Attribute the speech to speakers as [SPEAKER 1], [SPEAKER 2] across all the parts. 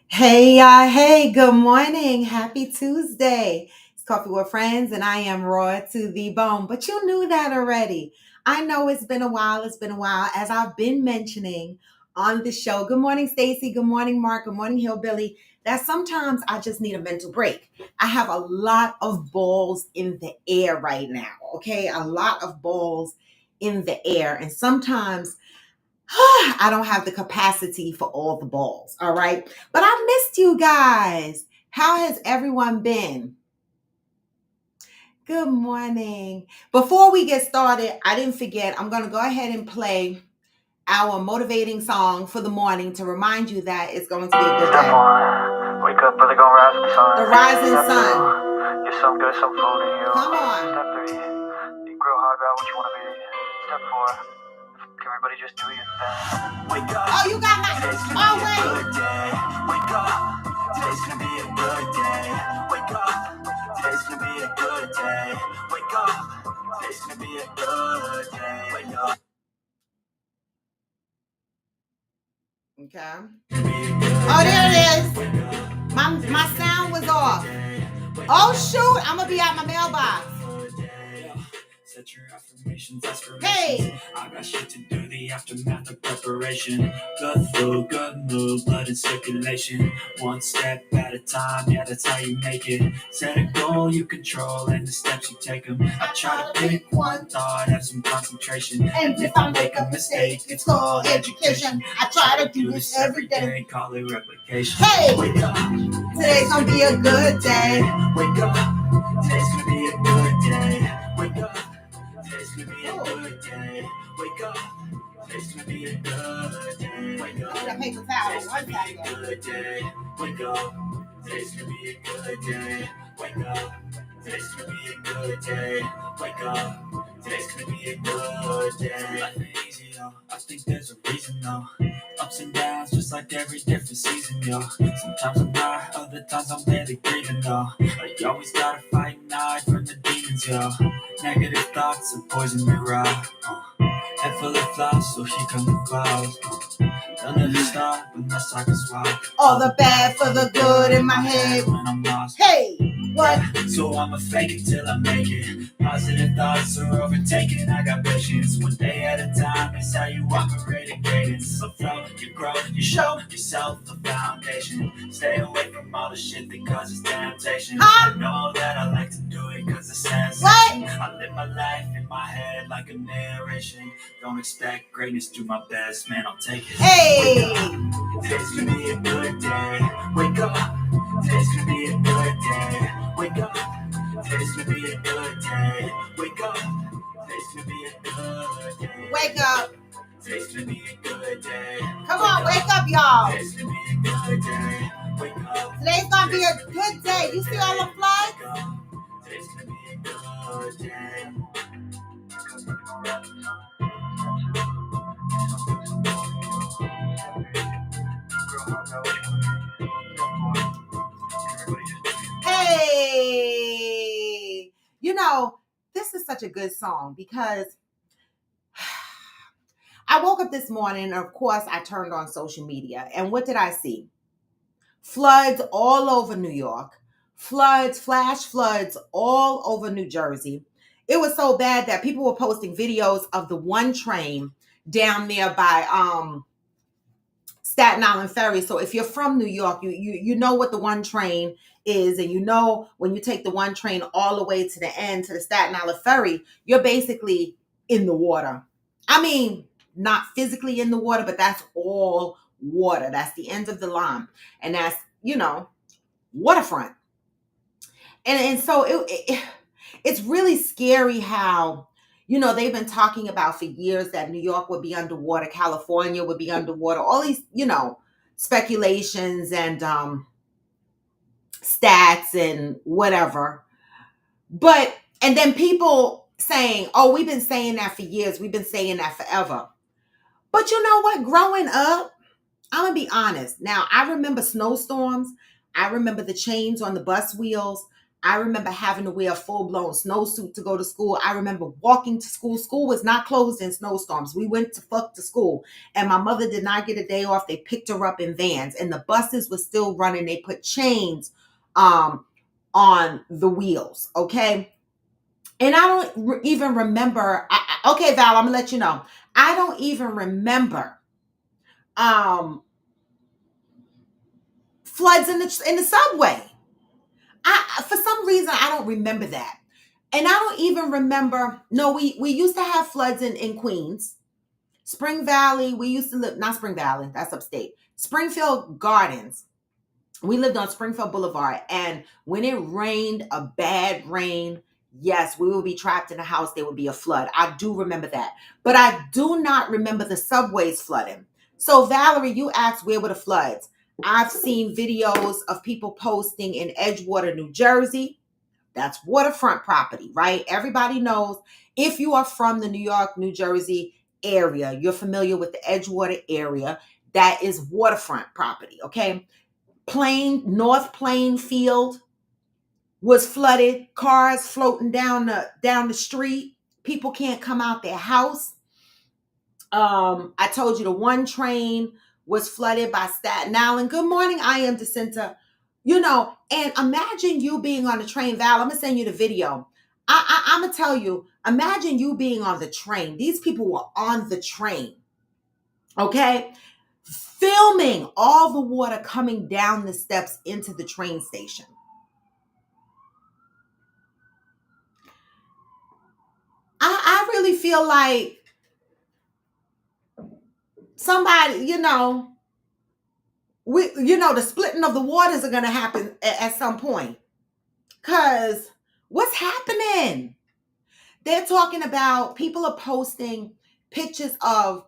[SPEAKER 1] Hey, y'all. Hey, good morning. Happy Tuesday. It's Coffee with Friends, and I am raw to the bone. But you knew that already. I know it's been a while. It's been a while. As I've been mentioning on the show. Good morning, Stacy. Good morning, Mark. Good morning, Hillbilly. That sometimes I just need a mental break. I have a lot of balls in the air right now. Okay. A lot of balls in the air. And sometimes I don't have the capacity for all the balls, all right? But I missed you guys. How has everyone been? Good morning. Before we get started, I didn't forget, I'm going to go ahead and play our motivating song for the morning to remind you that it's going to be a good
[SPEAKER 2] Step
[SPEAKER 1] day.
[SPEAKER 2] one, wake up, brother, gonna rise with the sun.
[SPEAKER 1] The rising
[SPEAKER 2] Step
[SPEAKER 1] sun.
[SPEAKER 2] two, get some good, some food in you.
[SPEAKER 1] Come on.
[SPEAKER 2] Step three, think real hard about what you wanna be. Step four, everybody just do your thing. Wake up.
[SPEAKER 1] Oh, you got my...
[SPEAKER 2] Today's
[SPEAKER 1] Oh,
[SPEAKER 2] gonna be a
[SPEAKER 1] wait.
[SPEAKER 2] good day. Wake up. Today's gonna be a good day. Wake up. Today's gonna be a good day. Wake up. Today's gonna be a good day. Wake up.
[SPEAKER 1] Okay. Oh, there it is. My sound was off. Oh, shoot. I'm going to be at my mailbox.
[SPEAKER 2] Set your affirmations, aspirations.
[SPEAKER 1] Hey.
[SPEAKER 2] I got shit to do, the aftermath of preparation. Good food, good mood, blood in circulation. One step at a time, yeah, that's how you make it. Set a goal you control and the steps you take them. I try to pick one thought, have some concentration.
[SPEAKER 1] And if I make a mistake, it's called education. I try to do this every day.
[SPEAKER 2] Call it replication.
[SPEAKER 1] Hey.
[SPEAKER 2] Wake up.
[SPEAKER 1] Today's gonna be a good day.
[SPEAKER 2] Wake up. Today's gonna be a good day. Wake up. Today's gonna be a good day. Wake up. Today's gonna be a good day. Wake up.
[SPEAKER 1] I need a paper towel.
[SPEAKER 2] Today's gonna be a good day. Wake up. Today's gonna be a good day. Wake up. Today's gonna be a good day. Wake up. Today's gonna be a good day. Life ain't easy, yo. I think there's a reason, though. Ups and downs, just like every different season, yo. Sometimes I'm high, other times I'm barely breathing, though. But you always gotta fight and hide from the demons, yo. Negative thoughts are poison me raw. Head full of flies, so here come the clouds. They'll never stop unless I can swallow
[SPEAKER 1] All the bad for the good in my head.
[SPEAKER 2] when I'm lost.
[SPEAKER 1] Hey, what?
[SPEAKER 2] So I'ma fake it till I make it. Positive thoughts are overtaken. I got patience. One day at a time. It's how you operate a cadence. So flow, you grow, you show yourself a foundation. Stay away from all the shit that causes temptation.
[SPEAKER 1] Huh?
[SPEAKER 2] I know that I like to do it cause it's sensation.
[SPEAKER 1] What?
[SPEAKER 2] I live my life in my head like a narration. Don't expect greatness, do my best, man, I'll take it.
[SPEAKER 1] Hey.
[SPEAKER 2] Today's gonna be a good day. Wake up. Today's gonna be a good day. Wake up. Today's gonna be a good day. Wake up. Today's gonna be a good day.
[SPEAKER 1] Wake up.
[SPEAKER 2] Today's gonna be a good day.
[SPEAKER 1] Come on, wake up, y'all.
[SPEAKER 2] Today's gonna be a good day. Wake up.
[SPEAKER 1] Today's gonna be a good day. You see all the flies?
[SPEAKER 2] Today's gonna be a good good day.
[SPEAKER 1] Hey, this is such a good song because I woke up this morning and of course I turned on social media. And what did I see? Floods all over New York, floods, flash floods all over New Jersey. It was so bad that people were posting videos of the one train down there by Staten Island Ferry. So if you're from New York, you know what the one train is, and you know when you take the one train all the way to the end to the Staten Island Ferry, you're basically in the water. I mean, not physically in the water, but that's all water. That's the end of the line, and that's waterfront. And so it's really scary how they've been talking about for years that New York would be underwater, California would be underwater, all these speculations and stats and whatever. But and then people saying, oh, we've been saying that for years, we've been saying that forever. But you know what, growing up, I'm gonna be honest. Now, I remember snowstorms. I remember the chains on the bus wheels. I remember having to wear a full-blown snowsuit to go to school. I remember walking to school. School was not closed in snowstorms. We went to fuck to school. And my mother did not get a day off. They picked her up in vans. And the buses were still running. They put chains on the wheels. Okay. And I don't even remember. Okay, Val, I'm going to let you know. I don't even remember floods in the subway. For some reason I don't remember that. And I don't even remember. No, we used to have floods in Queens. Spring Valley, we used to live, not Spring Valley, that's upstate. Springfield Gardens. We lived on Springfield Boulevard, and when it rained, a bad rain, yes, we would be trapped in a house. There would be a flood. I do remember that. But I do not remember the subways flooding. So Valerie, you asked where were the floods? I've seen videos of people posting in Edgewater, New Jersey. That's waterfront property, right? Everybody knows if you are from the New York, New Jersey area, you're familiar with the Edgewater area. That is waterfront property, okay? North Plainfield was flooded, cars floating down the street. People can't come out their house. I told you the one train was flooded by Staten Island. Good morning, I am DeCinta. And imagine you being on the train, Val. I'm gonna send you the video. I'm gonna tell you, imagine you being on the train. These people were on the train, okay? Filming all the water coming down the steps into the train station. I really feel like somebody, the splitting of the waters are going to happen at some point. Because what's happening? They're talking about, people are posting pictures of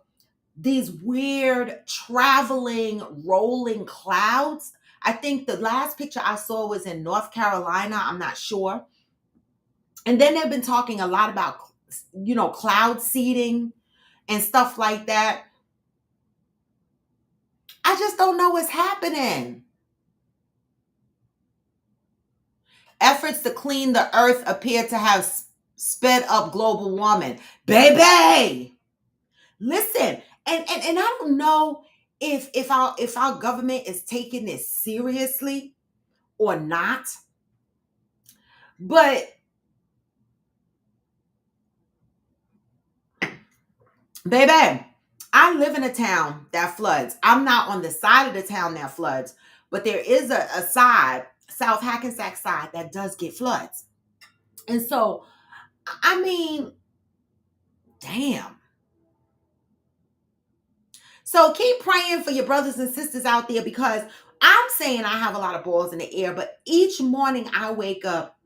[SPEAKER 1] these weird traveling rolling clouds. I think the last picture I saw was in North Carolina. I'm not sure. And then they've been talking a lot about, cloud seeding and stuff like that. I just don't know what's happening. Efforts to clean the earth appear to have sped up global warming. Baby, listen, and I don't know if our government is taking this seriously or not, but baby, I live in a town that floods. I'm not on the side of the town that floods, but there is a side, South Hackensack side, that does get floods. And so, I mean, damn. So keep praying for your brothers and sisters out there, because I'm saying I have a lot of balls in the air, but each morning I wake up,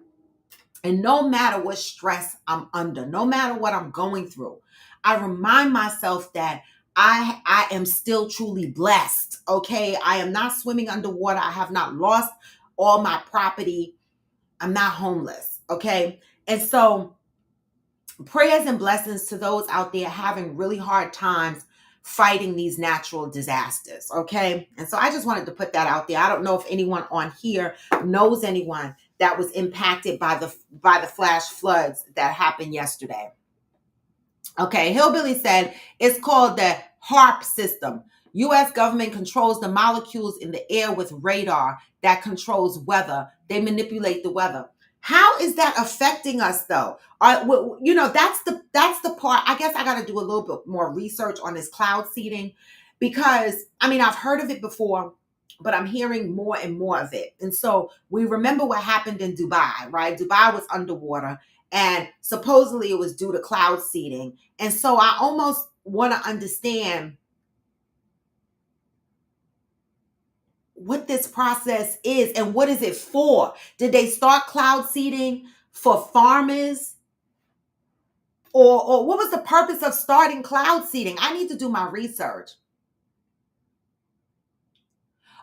[SPEAKER 1] and no matter what stress I'm under, no matter what I'm going through, I remind myself that I am still truly blessed, okay? I am not swimming underwater. I have not lost all my property. I'm not homeless, okay? And so prayers and blessings to those out there having really hard times fighting these natural disasters. Okay. And so I just wanted to put that out there. I don't know if anyone on here knows anyone that was impacted by the flash floods that happened yesterday. Okay, Hillbilly said it's called the HARP system. U.S. government controls the molecules in the air with radar that controls weather. They manipulate the weather. How is that affecting us, though? That's the part. I guess I got to do a little bit more research on this cloud seeding, because I mean I've heard of it before, but I'm hearing more and more of it. And so we remember what happened in Dubai, right? Dubai was underwater, and supposedly it was due to cloud seeding. And so I almost want to understand what this process is and what is it for. Did they start cloud seeding for farmers? Or what was the purpose of starting cloud seeding? I need to do my research.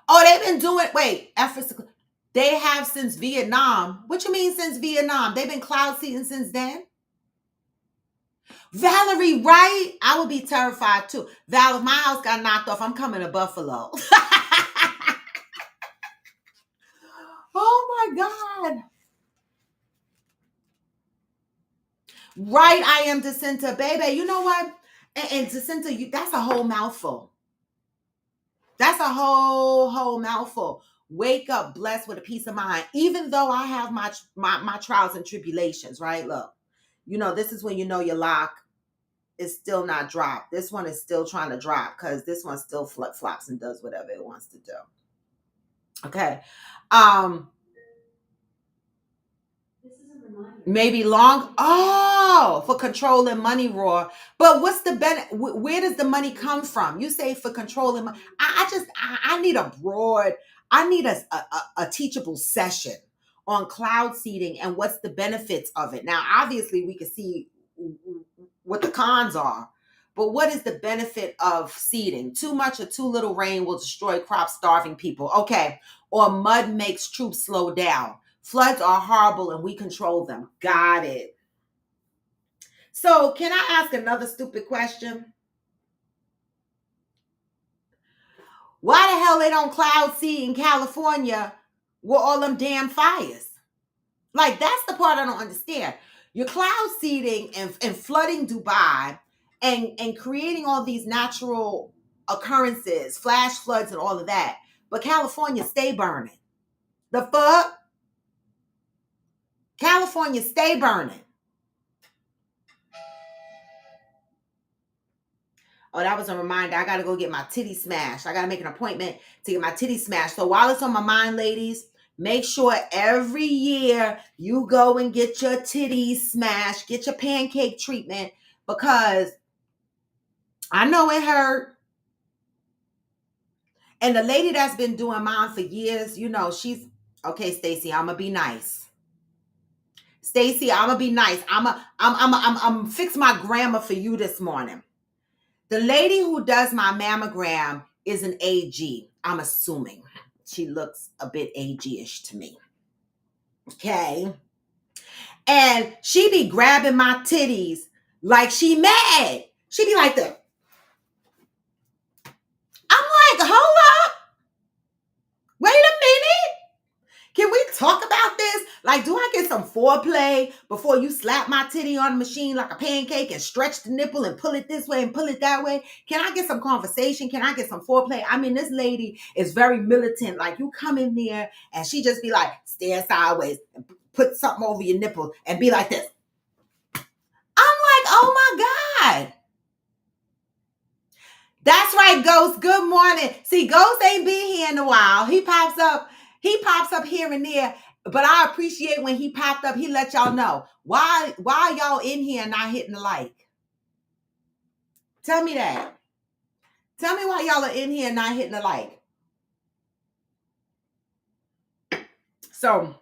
[SPEAKER 1] Oh, they've been doing, wait, efforts. They have since Vietnam. What you mean since Vietnam? They've been cloud seeding since then? Valerie, right? I would be terrified too. Val, if my house got knocked off, I'm coming to Buffalo. Oh my God. Right, I am Jacinta, baby. You know what? And Jacinta, that's a whole mouthful. That's a whole mouthful. Wake up blessed with a peace of mind. Even though I have my trials and tribulations, right? Look, this is when you know your lock is still not dropped. This one is still trying to drop because this one still flip flops and does whatever it wants to do. Okay. Um, Maybe long. Oh, for controlling money, Raw. But what's the benefit? Where does the money come from? You say for controlling money. I need a broad. I need a teachable session on cloud seeding and what's the benefits of it. Now, obviously, we can see what the cons are, but what is the benefit of seeding? Too much or too little rain will destroy crops, starving people. Okay, or mud makes troops slow down. Floods are horrible and we control them. Got it. So, can I ask another stupid question? Why the hell they don't cloud seed in California with all them damn fires? Like, that's the part I don't understand. You're cloud seeding and flooding Dubai and creating all these natural occurrences, flash floods and all of that. But California stay burning. The fuck? California stay burning. Oh, that was a reminder. I got to go get my titty smashed. I got to make an appointment to get my titty smashed. So while it's on my mind, ladies, make sure every year you go and get your titties smashed, get your pancake treatment, because I know it hurt. And the lady that's been doing mine for years, she's okay. Stacy, I'm gonna be nice. Stacy, I'm gonna be nice. I'm fix my grammar for you this morning. The lady who does my mammogram is an AG. I'm assuming she looks a bit AG-ish to me. Okay. And she be grabbing my titties like she mad. She be like that. I'm like, hold up. Wait a minute. Can we talk about this? Like, do I get some foreplay before you slap my titty on the machine like a pancake and stretch the nipple and pull it this way and pull it that way? Can I get some conversation? Can I get some foreplay? I mean, this lady is very militant. Like, you come in there and she just be like, stare sideways and put something over your nipple and be like this. I'm like, oh my God. That's right, Ghost. Good morning. See, Ghost ain't been here in a while. He pops up here and there. But I appreciate when he popped up, he let y'all know. Why y'all in here not hitting the like? Tell me that. Tell me why y'all are in here not hitting the like. So,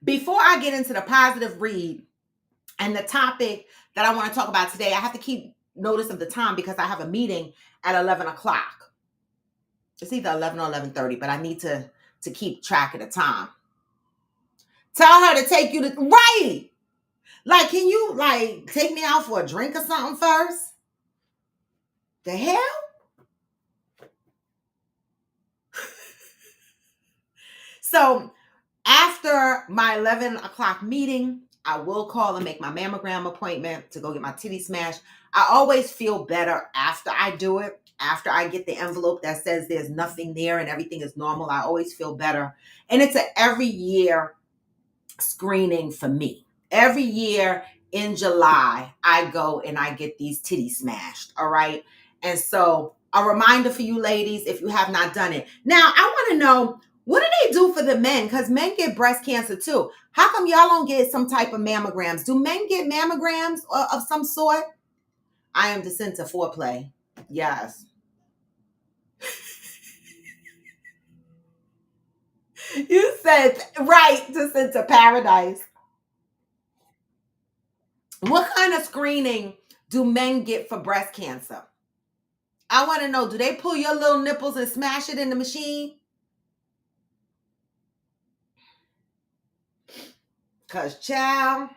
[SPEAKER 1] before I get into the positive read and the topic that I want to talk about today, I have to keep notice of the time because I have a meeting at 11 o'clock. It's either 11 or 11:30, but I need to keep track of the time. Tell her to take you to right. Like, can you like take me out for a drink or something first? The hell? So after my 11 o'clock meeting, I will call and make my mammogram appointment to go get my titty smashed. I always feel better after I do it. After I get the envelope that says there's nothing there and everything is normal, I always feel better. And it's a every year screening for me. Every year in July, I go and I get these titties smashed. All right. And so, a reminder for you ladies, if you have not done it. Now, I want to know, what do they do for the men? Because men get breast cancer too. How come y'all don't get some type of mammograms? Do men get mammograms of some sort? I am descent to foreplay. Yes. You said right, descent to paradise. What kind of screening do men get for breast cancer? I want to know, do they pull your little nipples and smash it in the machine? Because, child,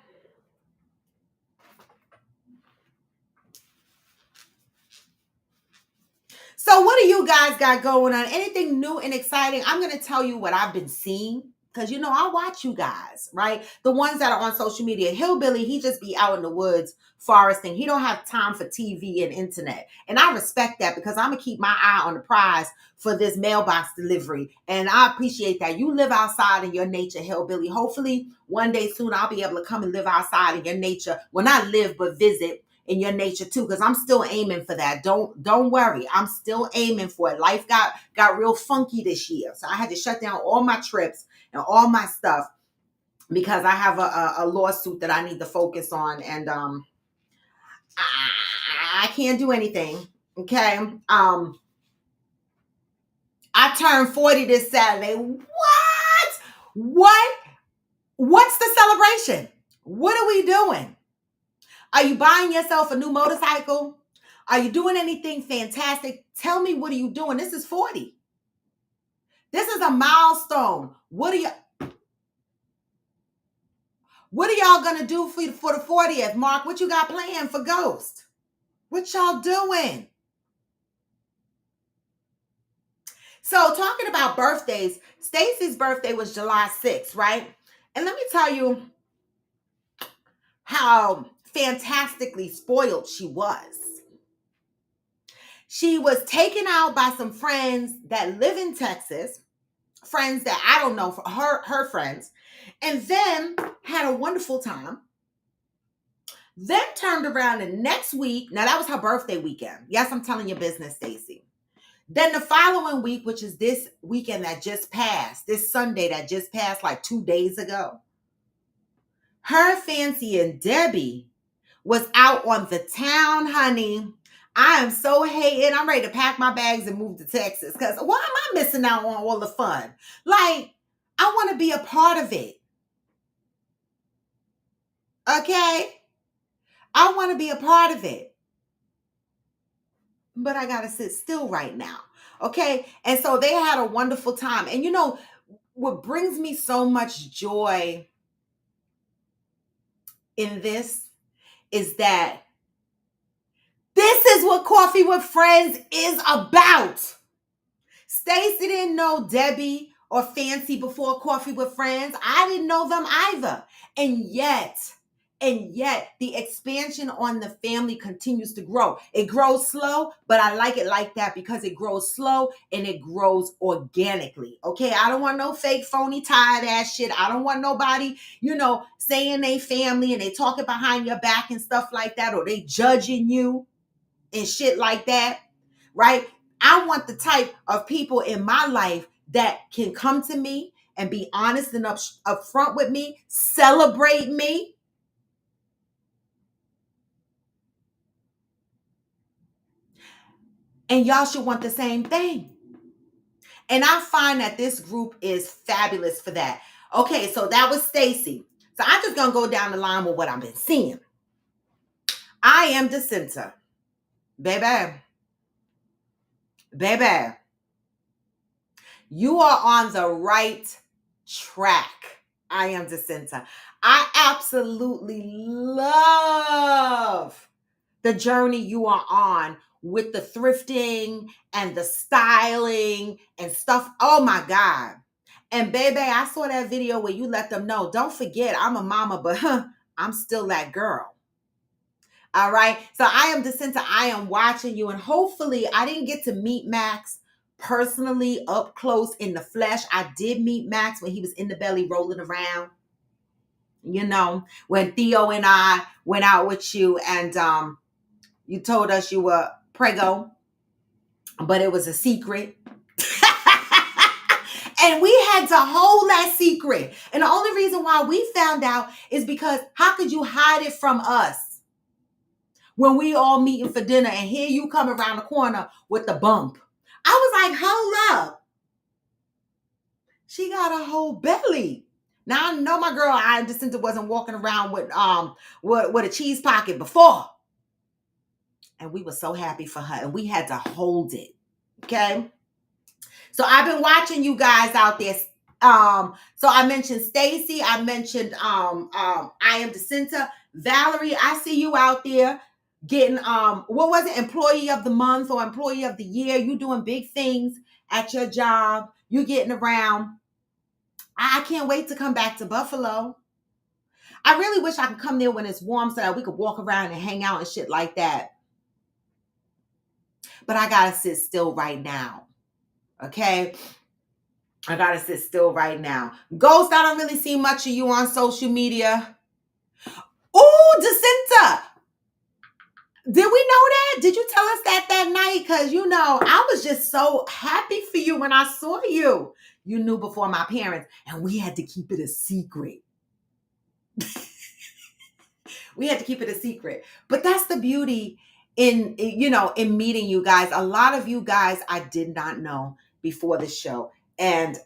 [SPEAKER 1] so what do you guys got going on? Anything new and exciting? I'm going to tell you what I've been seeing. Because, I watch you guys, right? The ones that are on social media. Hillbilly, he just be out in the woods foresting. He don't have time for TV and internet. And I respect that because I'm going to keep my eye on the prize for this mailbox delivery. And I appreciate that. You live outside in your nature, Hillbilly. Hopefully, one day soon, I'll be able to come and live outside in your nature. Well, not live, but visit in your nature too, because I'm still aiming for that. Don't worry, I'm still aiming for it. Life got real funky this year, so I had to shut down all my trips and all my stuff because I have a lawsuit that I need to focus on, and I can't do anything. Okay, I turned 40 this Saturday. What? What's the celebration? What are we doing? Are you buying yourself a new motorcycle? Are you doing anything fantastic? Tell me, what are you doing? This is 40. This is a milestone. What are y'all gonna do for the 40th? Mark, what you got planned for Ghost? What y'all doing? So talking about birthdays, Stacy's birthday was July 6th, right? And let me tell you how fantastically spoiled she was. She was taken out by some friends that live in Texas, friends that I don't know, her friends, and then had a wonderful time. Then turned around the next week. Now that was her birthday weekend. Yes, I'm telling your business, Stacy. Then the following week, which is this weekend that just passed, this Sunday that just passed like 2 days ago, her Fancy and Debbie was out on the town, honey. I am so hating. I'm ready to pack my bags and move to Texas because why am I missing out on all the fun? Like, I want to be a part of it. Okay? I want to be a part of it. But I got to sit still right now. Okay? And so they had a wonderful time. And what brings me so much joy in this is that this is what Coffee with Friends is about. Stacy didn't know Debbie or Fancy before Coffee with Friends. I didn't know them either. And yet, the expansion on the family continues to grow. It grows slow, but I like it like that because it grows slow and it grows organically. Okay, I don't want no fake, phony, tired ass shit. I don't want nobody, saying they family and they talking behind your back and stuff like that, or they judging you and shit like that, right? I want the type of people in my life that can come to me and be honest and upfront with me, celebrate me. And y'all should want the same thing. And I find that this group is fabulous for that. Okay, so that was Stacy. So I'm just going to go down the line with what I've been seeing. I am Jacinta. Baby. Baby. You are on the right track. I am Jacinta. I absolutely love the journey you are on with the thrifting and the styling and stuff. Oh my God. And baby, I saw that video where you let them know, don't forget, I'm a mama, but I'm still that girl. All right. So I am Jacinta. I am watching you. And hopefully, I didn't get to meet Max personally up close in the flesh. I did meet Max when he was in the belly rolling around. You know, when Theo and I went out with you and you told us you were preggo, but it was a secret. And we had to hold that secret. And the only reason why we found out is because how could you hide it from us when we all meeting for dinner and here you come around the corner with the bump? I was like, hold up. She got a whole belly. Now I know my girl I Jacinta wasn't walking around with a cheese pocket before. And we were so happy for her and we had to hold it. Okay. So I've been watching you guys out there. So I mentioned Stacy, I mentioned I am Jacinta. Valerie, I see you out there getting what was it, employee of the month or employee of the year. You doing big things at your job. You getting around. I can't wait to come back to Buffalo. I really wish I could come there when it's warm so that we could walk around and hang out and shit like that. But I gotta sit still right now. Okay. I gotta sit still right now. Ghost, I don't really see much of you on social media. Ooh, Jacinta. Did we know that? Did you tell us that night? Because, you know, I was just so happy for you when I saw you. You knew before my parents, and we had to keep it a secret. We had to keep it a secret. But that's the beauty in meeting you guys. A lot of you guys I did not know before the show. And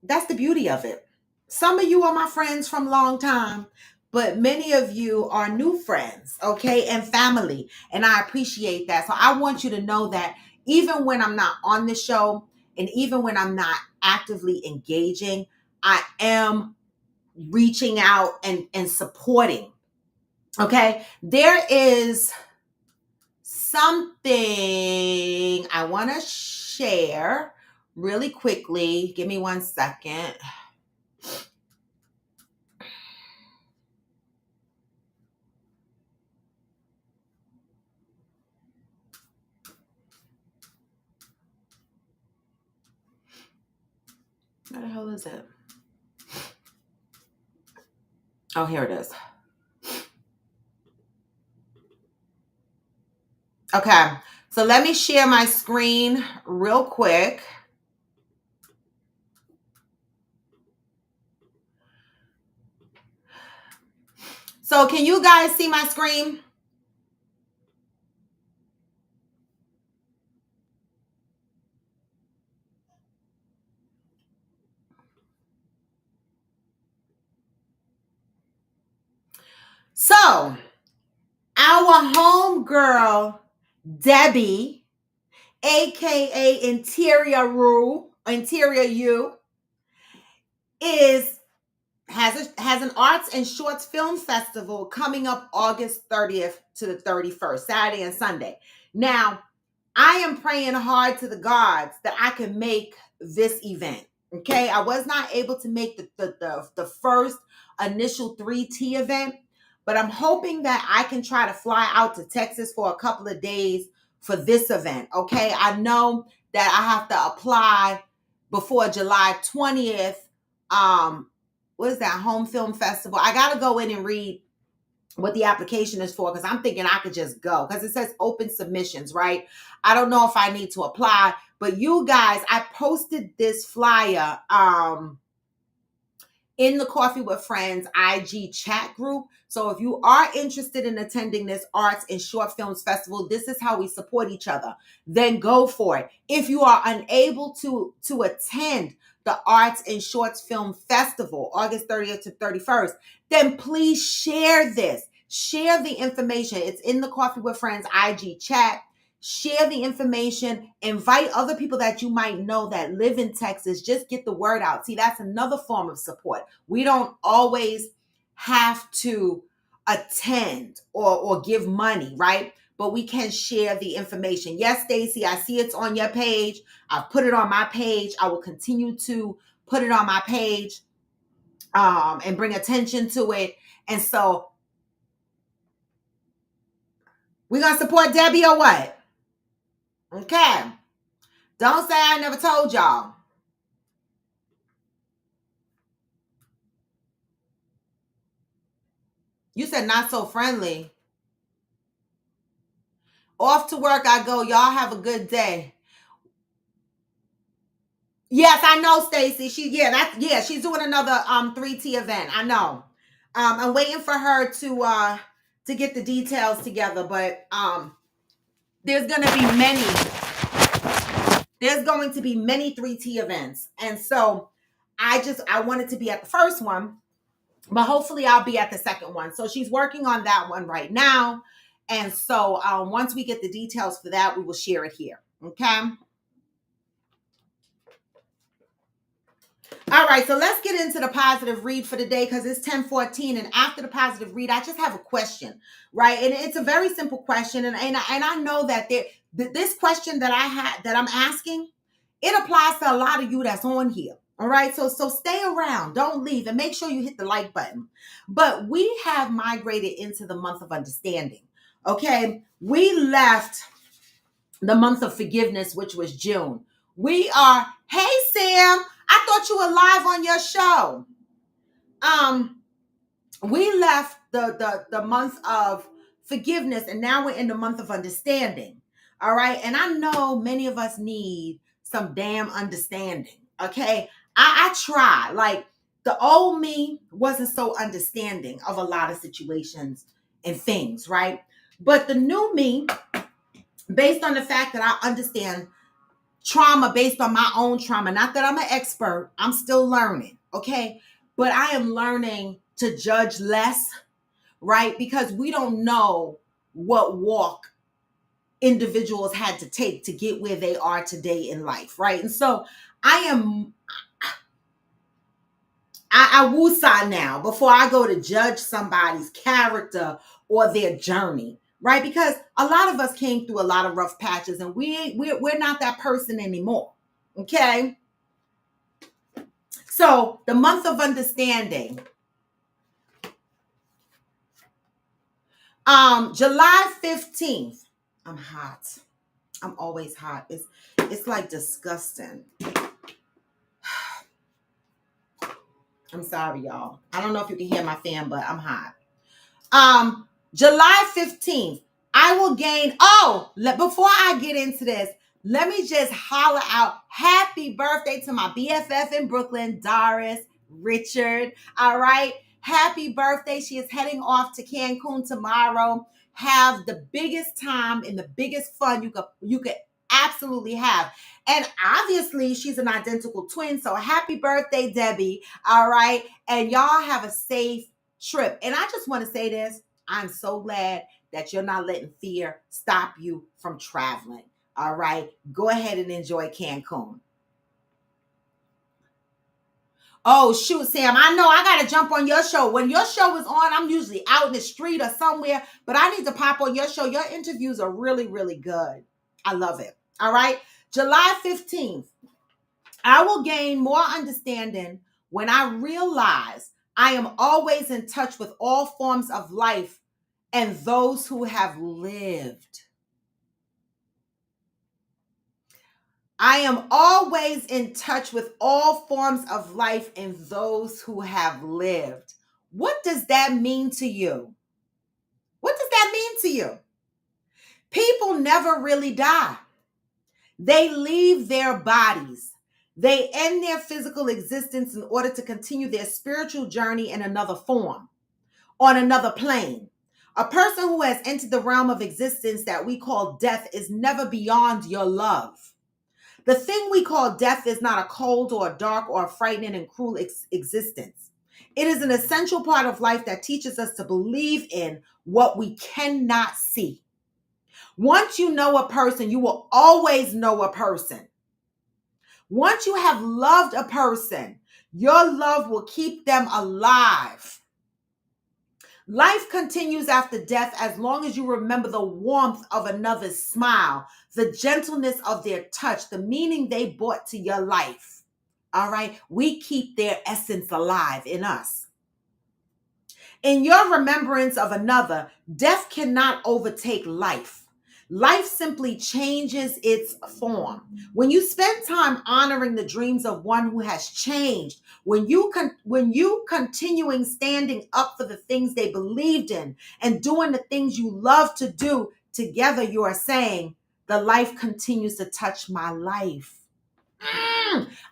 [SPEAKER 1] that's the beauty of it. Some of you are my friends from a long time, but many of you are new friends, okay, and family. And I appreciate that. So I want you to know that even when I'm not on the show and even when I'm not actively engaging, I am reaching out and supporting. Okay. There is something I want to share really quickly. Give me 1 second. Where the hell is it? Oh, here it is. Okay, so let me share my screen real quick. So can you guys see my screen? So our homegirl, Debbie, aka Interior You, has an arts and shorts film festival coming up August 30th to the 31st, Saturday and Sunday. Now, I am praying hard to the gods that I can make this event. Okay, I was not able to make the first initial 3T event, but I'm hoping that I can try to fly out to Texas for a couple of days for this event. Okay, I know that I have to apply before July 20th. What is that, home film festival? I got to go in and read what the application is for because I'm thinking I could just go because it says open submissions, right? I don't know if I need to apply, but you guys, I posted this flyer in the Coffee with Friends IG chat group. So if you are interested in attending this arts and short films festival, this is how we support each other. Then go for it. If you are unable to attend the Arts and Shorts Film Festival, August 30th to 31st, then please share this. Share the information. It's in the Coffee with Friends IG chat. share the information, invite other people that you might know that live in Texas. Just get the word out. See, that's another form of support. We don't always have to attend or give money, right? But we can share the information. Yes, Stacy, I see it's on your page. I've put it on my page. I will continue to put it on my page and bring attention to it. And so we're going to support Debbie or what? Okay. Don't say I never told y'all. You said not so friendly. Off to work I go. Y'all have a good day. Yes, I know, Stacy. She's doing another 3T event. I know. I'm waiting for her to get the details together, but there's going to be many. There's going to be many 3T events. And so I wanted to be at the first one, but hopefully I'll be at the second one. So she's working on that one right now. And so once we get the details for that, we will share it here. Okay. All right, so let's get into the positive read for the day because it's 10:14, and after the positive read, I just have a question, right? And it's a very simple question, and I know that this question that I'm asking, it applies to a lot of you that's on here. All right, so stay around, don't leave, and make sure you hit the like button. But we have migrated into the month of understanding. Okay, we left the month of forgiveness, which was June. Hey Sam, I thought you were live on your show. We left the month of forgiveness, and now we're in the month of understanding. All right, and I know many of us need some damn understanding. Okay, I try. Like, the old me wasn't so understanding of a lot of situations and things, right? But the new me, based on the fact that I understand trauma based on my own trauma. Not that I'm an expert, I'm still learning, okay? But I am learning to judge less, right? Because we don't know what walk individuals had to take to get where they are today in life, right? And so I woosah now before I go to judge somebody's character or their journey, right? Because a lot of us came through a lot of rough patches, and we're not that person anymore, okay? So the month of understanding, July 15th. I'm hot. I'm always hot. It's like disgusting. I'm sorry, y'all. I don't know if you can hear my fan, but I'm hot. July 15th, I will gain. Before I get into this, let me just holler out happy birthday to my BFF in Brooklyn, Doris Richard. All right. Happy birthday. She is heading off to Cancun tomorrow. Have the biggest time and the biggest fun you could absolutely have. And obviously, she's an identical twin. So happy birthday, Debbie. All right. And y'all have a safe trip. And I just want to say this. I'm so glad that you're not letting fear stop you from traveling. All right. Go ahead and enjoy Cancun. Oh, shoot, Sam. I know I got to jump on your show. When your show is on, I'm usually out in the street or somewhere, but I need to pop on your show. Your interviews are really, really good. I love it. All right. July 15th, I will gain more understanding when I realize I am always in touch with all forms of life and those who have lived. I am always in touch with all forms of life and those who have lived. What does that mean to you? What does that mean to you? People never really die. They leave their bodies. They end their physical existence in order to continue their spiritual journey in another form, on another plane. A person who has entered the realm of existence that we call death is never beyond your love. The thing we call death is not a cold or a dark or a frightening and cruel existence. It is an essential part of life that teaches us to believe in what we cannot see. Once you know a person, you will always know a person. Once you have loved a person, your love will keep them alive. Life continues after death as long as you remember the warmth of another's smile, the gentleness of their touch, the meaning they brought to your life. All right? We keep their essence alive in us. In your remembrance of another, death cannot overtake life. Life simply changes its form. When you spend time honoring the dreams of one who has changed, when you continuing standing up for the things they believed in and doing the things you love to do together, you are saying, the life continues to touch my life.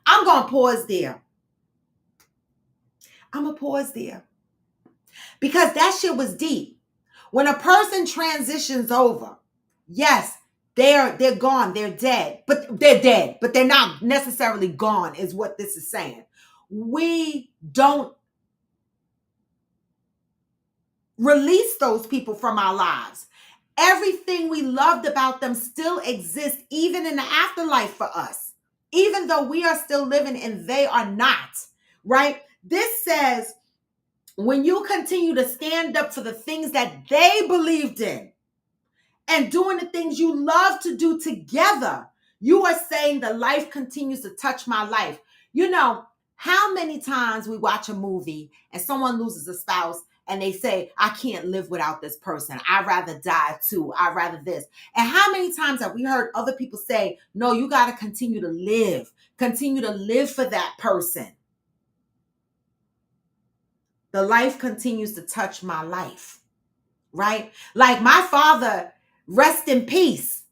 [SPEAKER 1] I'm going to pause there. I'm going to pause there because that shit was deep. When a person transitions over, yes, they're gone, they're dead, but they're not necessarily gone, is what this is saying. We don't release those people from our lives. Everything we loved about them still exists, even in the afterlife for us, even though we are still living and they are not, right? This says, when you continue to stand up for the things that they believed in, and doing the things you love to do together, you are saying the life continues to touch my life. You know, how many times we watch a movie and someone loses a spouse and they say, I can't live without this person. I'd rather die too. I'd rather this. And how many times have we heard other people say, no, you got to continue to live. Continue to live for that person. The life continues to touch my life, right? Like my father, rest in peace.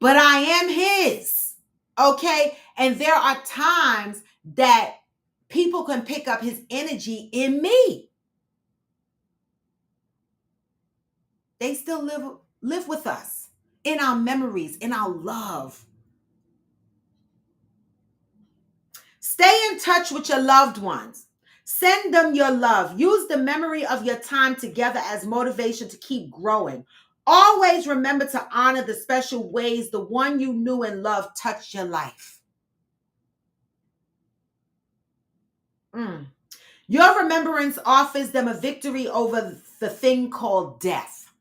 [SPEAKER 1] But I am his. Okay? And there are times that people can pick up his energy in me. They still live with us in our memories, in our love. Stay in touch with your loved ones. Send them your love. Use the memory of your time together as motivation to keep growing. Always remember to honor the special ways the one you knew and loved touched your life. Your remembrance offers them a victory over the thing called death.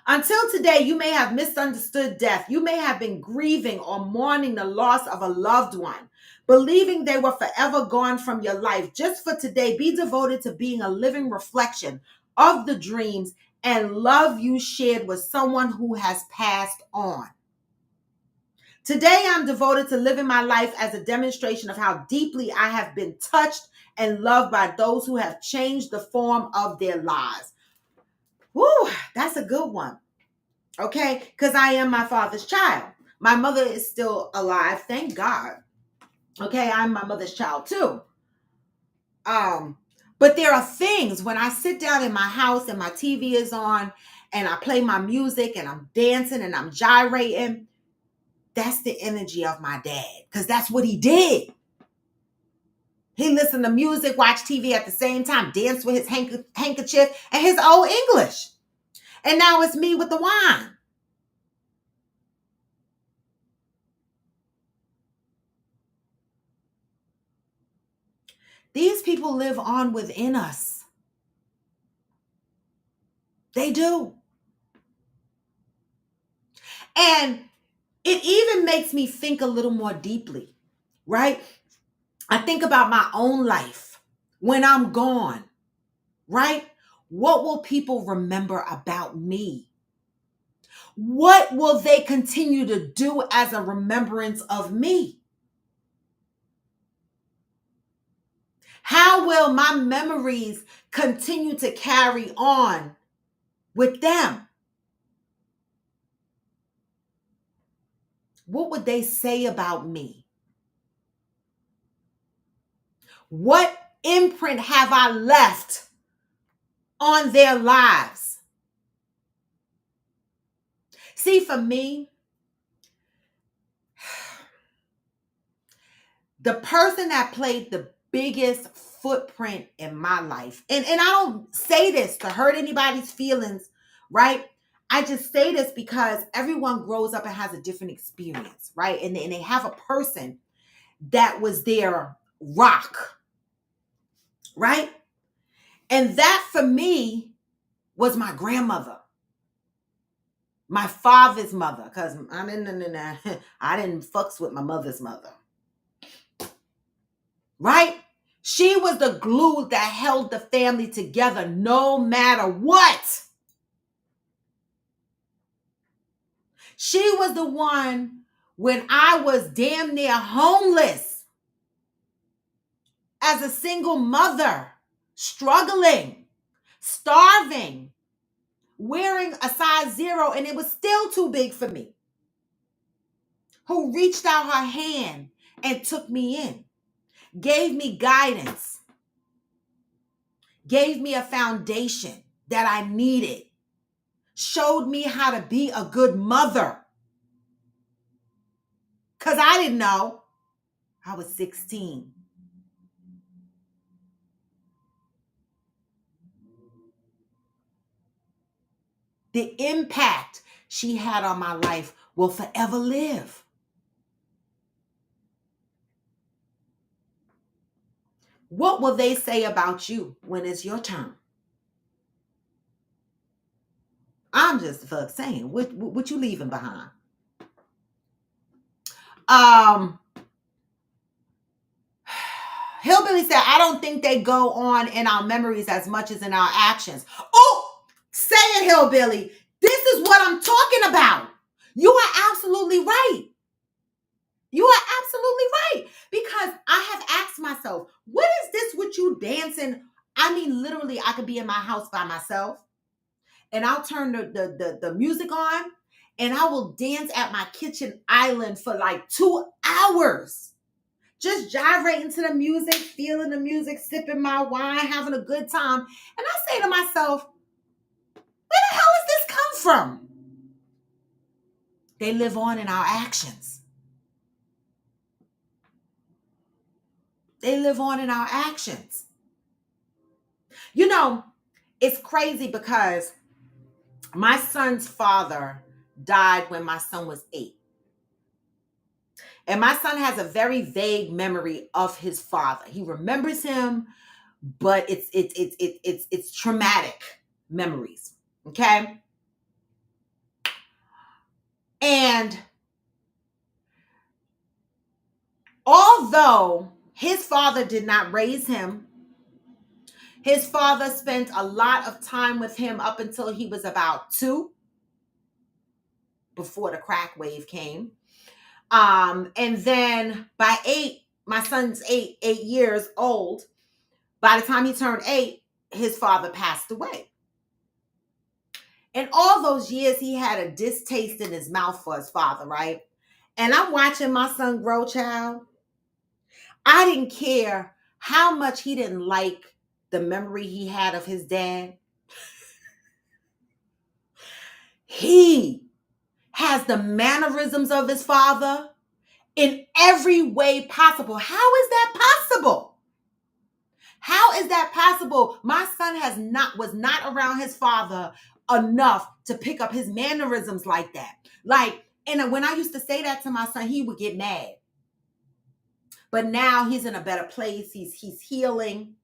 [SPEAKER 1] Until today, you may have misunderstood death. You may have been grieving or mourning the loss of a loved one, believing they were forever gone from your life. Just for today, be devoted to being a living reflection of the dreams and love you shared with someone who has passed on. Today, I'm devoted to living my life as a demonstration of how deeply I have been touched and loved by those who have changed the form of their lives. Woo, that's a good one. Okay, because I am my father's child. My mother is still alive, thank God. Okay, I'm my mother's child too. But there are things when I sit down in my house and my TV is on and I play my music and I'm dancing and I'm gyrating. That's the energy of my dad, because that's what he did. He listened to music, watched TV at the same time, danced with his handkerchief and his old English. And now it's me with the wine. These people live on within us. They do. And it even makes me think a little more deeply, right? I think about my own life when I'm gone, right? What will people remember about me? What will they continue to do as a remembrance of me? How will my memories continue to carry on with them? What would they say about me? What imprint have I left on their lives? See, for me, the person that played the biggest footprint in my life, and I don't say this to hurt anybody's feelings, right? I just say this because everyone grows up and has a different experience, right? And they have a person that was their rock, right? And that for me was my grandmother, my father's mother, because I didn't fucks with my mother's mother, right? She was the glue that held the family together no matter what. She was the one when I was damn near homeless as a single mother, struggling, starving, wearing a size 0, and it was still too big for me, who reached out her hand and took me in, gave me guidance, gave me a foundation that I needed, showed me how to be a good mother. Because I didn't know. I was 16. The impact she had on my life will forever live. What will they say about you when it's your turn? I'm just the fuck saying, what you leaving behind? Hillbilly said, I don't think they go on in our memories as much as in our actions. Oh, say it, Hillbilly. This is what I'm talking about. You are absolutely right. You are absolutely right. Because I have asked myself, what is this with you dancing? I mean, literally, I could be in my house by myself and I'll turn the music on and I will dance at my kitchen island for like 2 hours. Just gyrating to the music, feeling the music, sipping my wine, having a good time. And I say to myself, where the hell has this come from? They live on in our actions. They live on in our actions. You know, it's crazy because my son's father died when my son was 8. And my son has a very vague memory of his father. He remembers him, but it's traumatic memories. Okay? And although his father did not raise him, his father spent a lot of time with him up until he was about 2, before the crack wave came. And then by 8, my son's 8 years old. By the time he turned 8, his father passed away. And all those years, he had a distaste in his mouth for his father, right? And I'm watching my son grow, child. I didn't care how much he didn't like the memory he had of his dad. He has the mannerisms of his father in every way possible. How is that possible? How is that possible? My son was not around his father enough to pick up his mannerisms like that. Like, and when I used to say that to my son, he would get mad. But now he's in a better place. He's healing.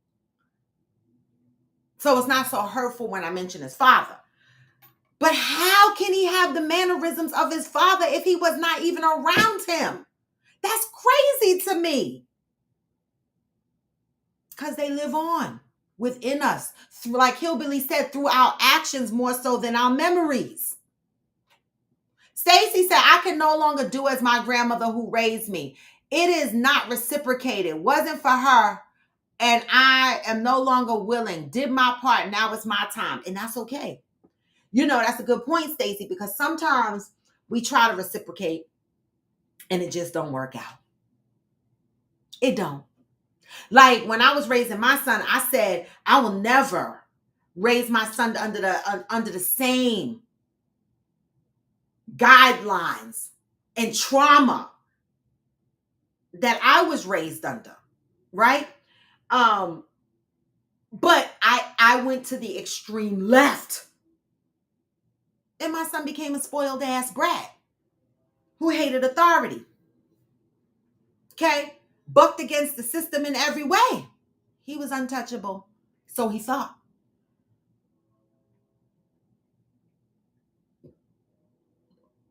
[SPEAKER 1] So it's not so hurtful when I mention his father. But how can he have the mannerisms of his father if he was not even around him? That's crazy to me. Because they live on within us. Like Hillbilly said, through our actions more so than our memories. Stacy said, I can no longer do as my grandmother who raised me. It is not reciprocated. Wasn't for her. And I am no longer willing. Did my part. Now it's my time. And that's okay. You know, that's a good point, Stacy, because sometimes we try to reciprocate and it just don't work out. It don't. Like when I was raising my son, I said, I will never raise my son under the same guidelines and trauma that I was raised under, right? But I went to the extreme left. And my son became a spoiled ass brat who hated authority. Okay? Bucked against the system in every way. He was untouchable. So he thought.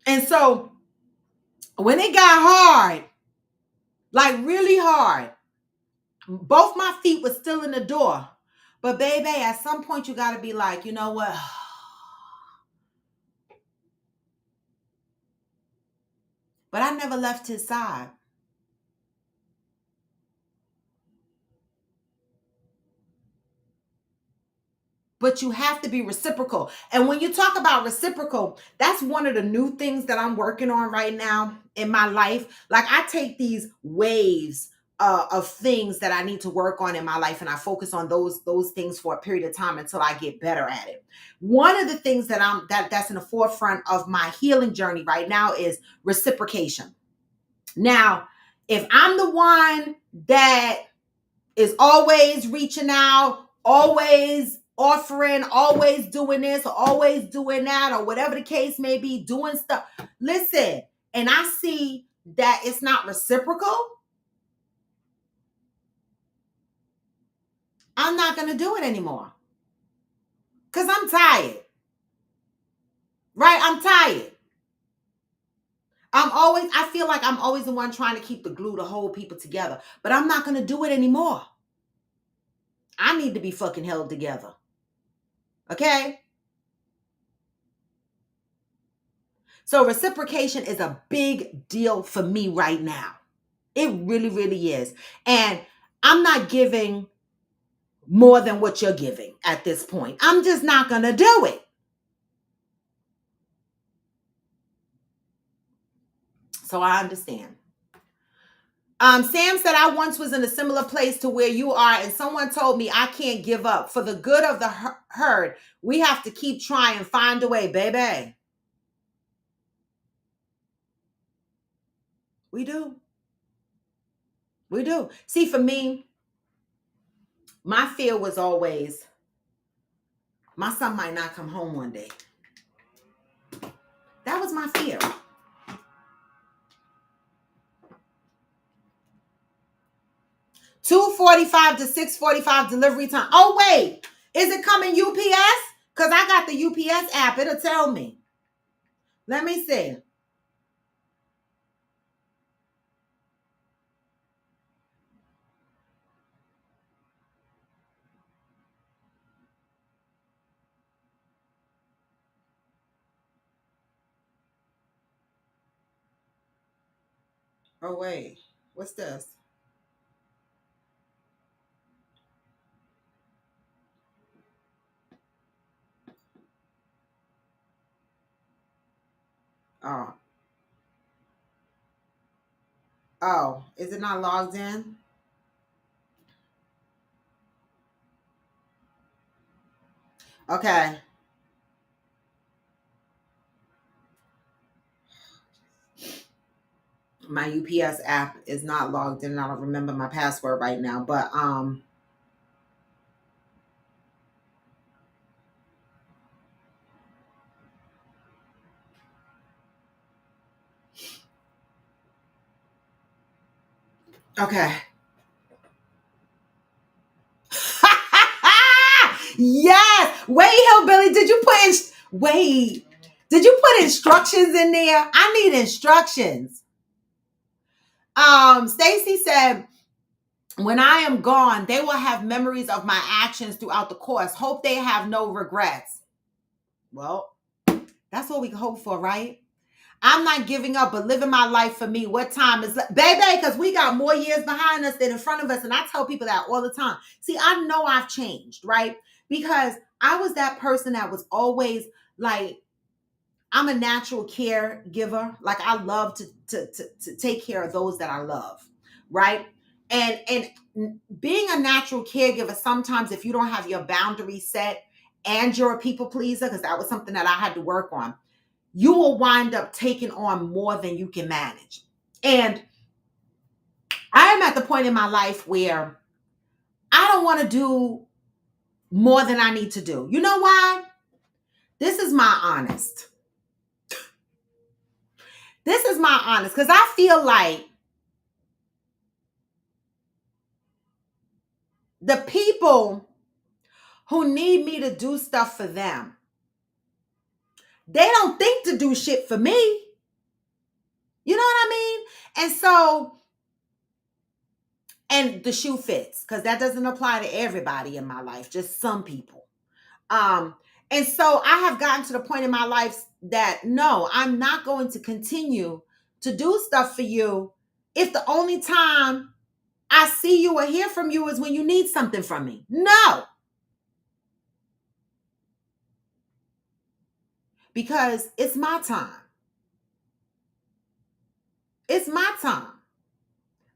[SPEAKER 1] And so when it got hard, like really hard, both my feet were still in the door. But baby, at some point you got to be like, you know what? But I never left his side. But you have to be reciprocal. And when you talk about reciprocal, that's one of the new things that I'm working on right now in my life. Like I take these waves of things that I need to work on in my life, and I focus on those things for a period of time until I get better at it. One of the things that's in the forefront of my healing journey right now is reciprocation. Now, if I'm the one that is always reaching out, always offering, always doing this, or always doing that, or whatever the case may be, doing stuff. Listen, and I see that it's not reciprocal, I'm not going to do it anymore. Because I'm tired. Right? I'm tired. I feel like I'm always the one trying to keep the glue to hold people together. But I'm not going to do it anymore. I need to be fucking held together. Okay? So reciprocation is a big deal for me right now. It really, really is. And I'm not giving more than what you're giving at this point. I'm just not going to do it. So I understand. Sam said, I once was in a similar place to where you are, and someone told me I can't give up. For the good of the herd, we have to keep trying, find a way, baby. We do. We do. See, for me, my fear was always, my son might not come home one day. That was my fear. 2:45 to 6:45 delivery time. Oh, wait. Is it coming UPS? Because I got the UPS app. It'll tell me. Let me see. Oh, wait. What's this? Oh. Oh, is it not logged in? Okay. My UPS app is not logged in. I don't remember my password right now, but okay. Yes. Wait, Hillbilly, did you put instructions in there? I need instructions. Stacy said, when I am gone, they will have memories of my actions throughout the course. Hope they have no regrets. Well, that's what we can hope for, right? I'm not giving up, but living my life for me. What time is left? Baby, because we got more years behind us than in front of us. And I tell people that all the time. See, I know I've changed, right? Because I was that person that was always like, I'm a natural caregiver. Like I love to take care of those that I love, right? And being a natural caregiver, sometimes if you don't have your boundaries set and you're a people pleaser, because that was something that I had to work on, you will wind up taking on more than you can manage. And I am at the point in my life where I don't want to do more than I need to do. You know why? This is my honest. honest because I feel like the people who need me to do stuff for them, they don't think to do shit for me. You know what I mean? And so, and the shoe fits, because that doesn't apply to everybody in my life, just some people. Um, and so I have gotten to the point in my life that no, I'm not going to continue to do stuff for you if the only time I see you or hear from you is when you need something from me. No, because it's my time. It's my time.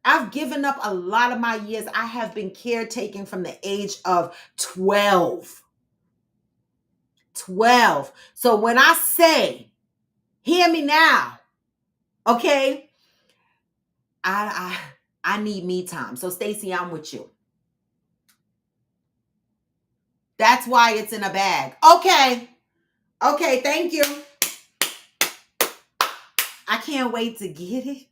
[SPEAKER 1] I've given up a lot of my years. I have been caretaking from the age of 12. 12. So when I say, hear me now, okay? I I need me time. So Stacey, I'm with you. That's why it's in a bag. Okay. Okay, thank you. I can't wait to get it.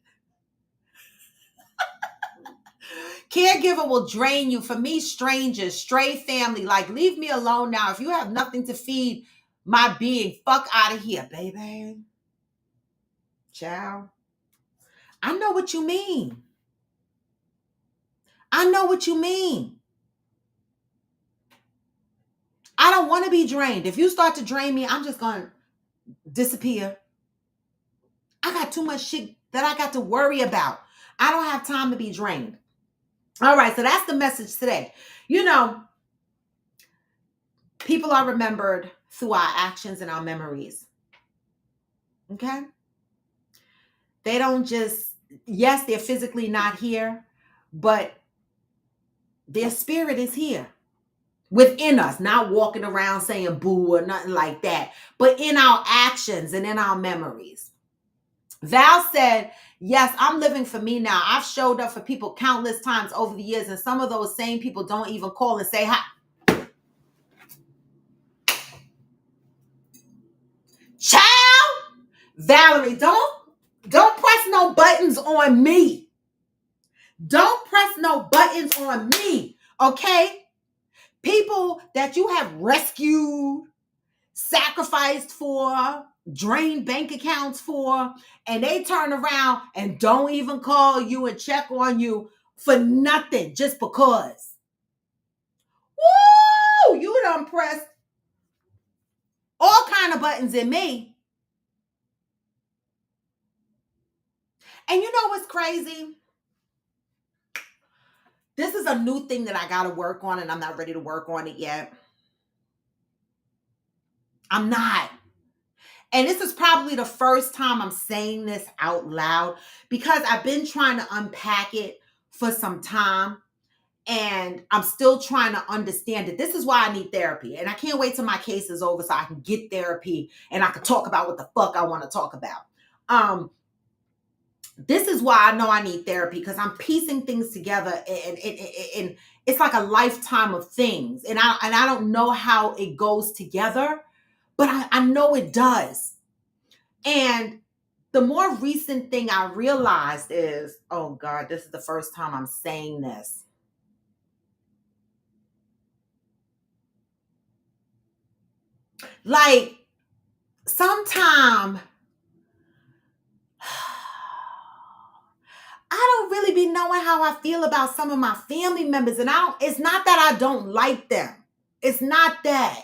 [SPEAKER 1] Caregiver will drain you. For me, strangers, stray family, like leave me alone now. If you have nothing to feed my being, fuck out of here, baby. Ciao. I know what you mean. I know what you mean. I don't want to be drained. If you start to drain me, I'm just going to disappear. I got too much shit that I got to worry about. I don't have time to be drained. All right, so that's the message today. You know, people are remembered through our actions and our memories. Okay? They don't just, yes, they're physically not here, but their spirit is here within us, not walking around saying boo or nothing like that, but in our actions and in our memories. Val said, yes, I'm living for me now. I've showed up for people countless times over the years, and some of those same people don't even call and say hi. Child, Valerie, don't press no buttons on me. Don't press no buttons on me, okay? People that you have rescued, sacrificed for, drained bank accounts for, and they turn around and don't even call you and check on you for nothing just because. Woo! You done pressed all kind of buttons in me. And you know what's crazy? This is a new thing that I got to work on, and I'm not ready to work on it yet. I'm not. And this is probably the first time I'm saying this out loud because I've been trying to unpack it for some time. And I'm still trying to understand it. This is why I need therapy. And I can't wait till my case is over so I can get therapy and I can talk about what the fuck I want to talk about. This is why I know I need therapy, because I'm piecing things together and it's like a lifetime of things. And I don't know how it goes together, but I know it does. And the more recent thing I realized is, oh God, this is the first time I'm saying this. Like, sometimes I don't really be knowing how I feel about some of my family members. And it's not that I don't like them. It's not that.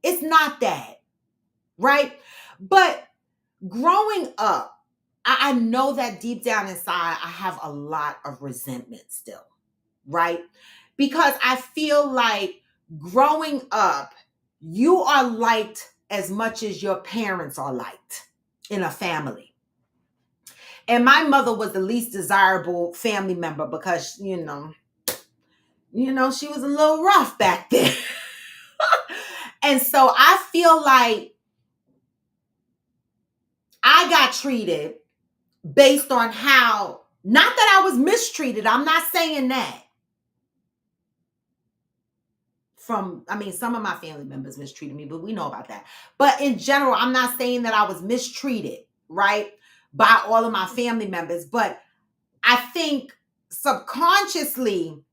[SPEAKER 1] It's not that. Right? But growing up, I know that deep down inside, I have a lot of resentment still. Right? Because I feel like growing up, you are liked as much as your parents are liked in a family. And my mother was the least desirable family member because, she was a little rough back then. And so I feel like I got treated based on how, not that I was mistreated. I'm not saying that. Some of my family members mistreated me, but we know about that. But in general, I'm not saying that I was mistreated, right? by all of my family members. But I think subconsciously,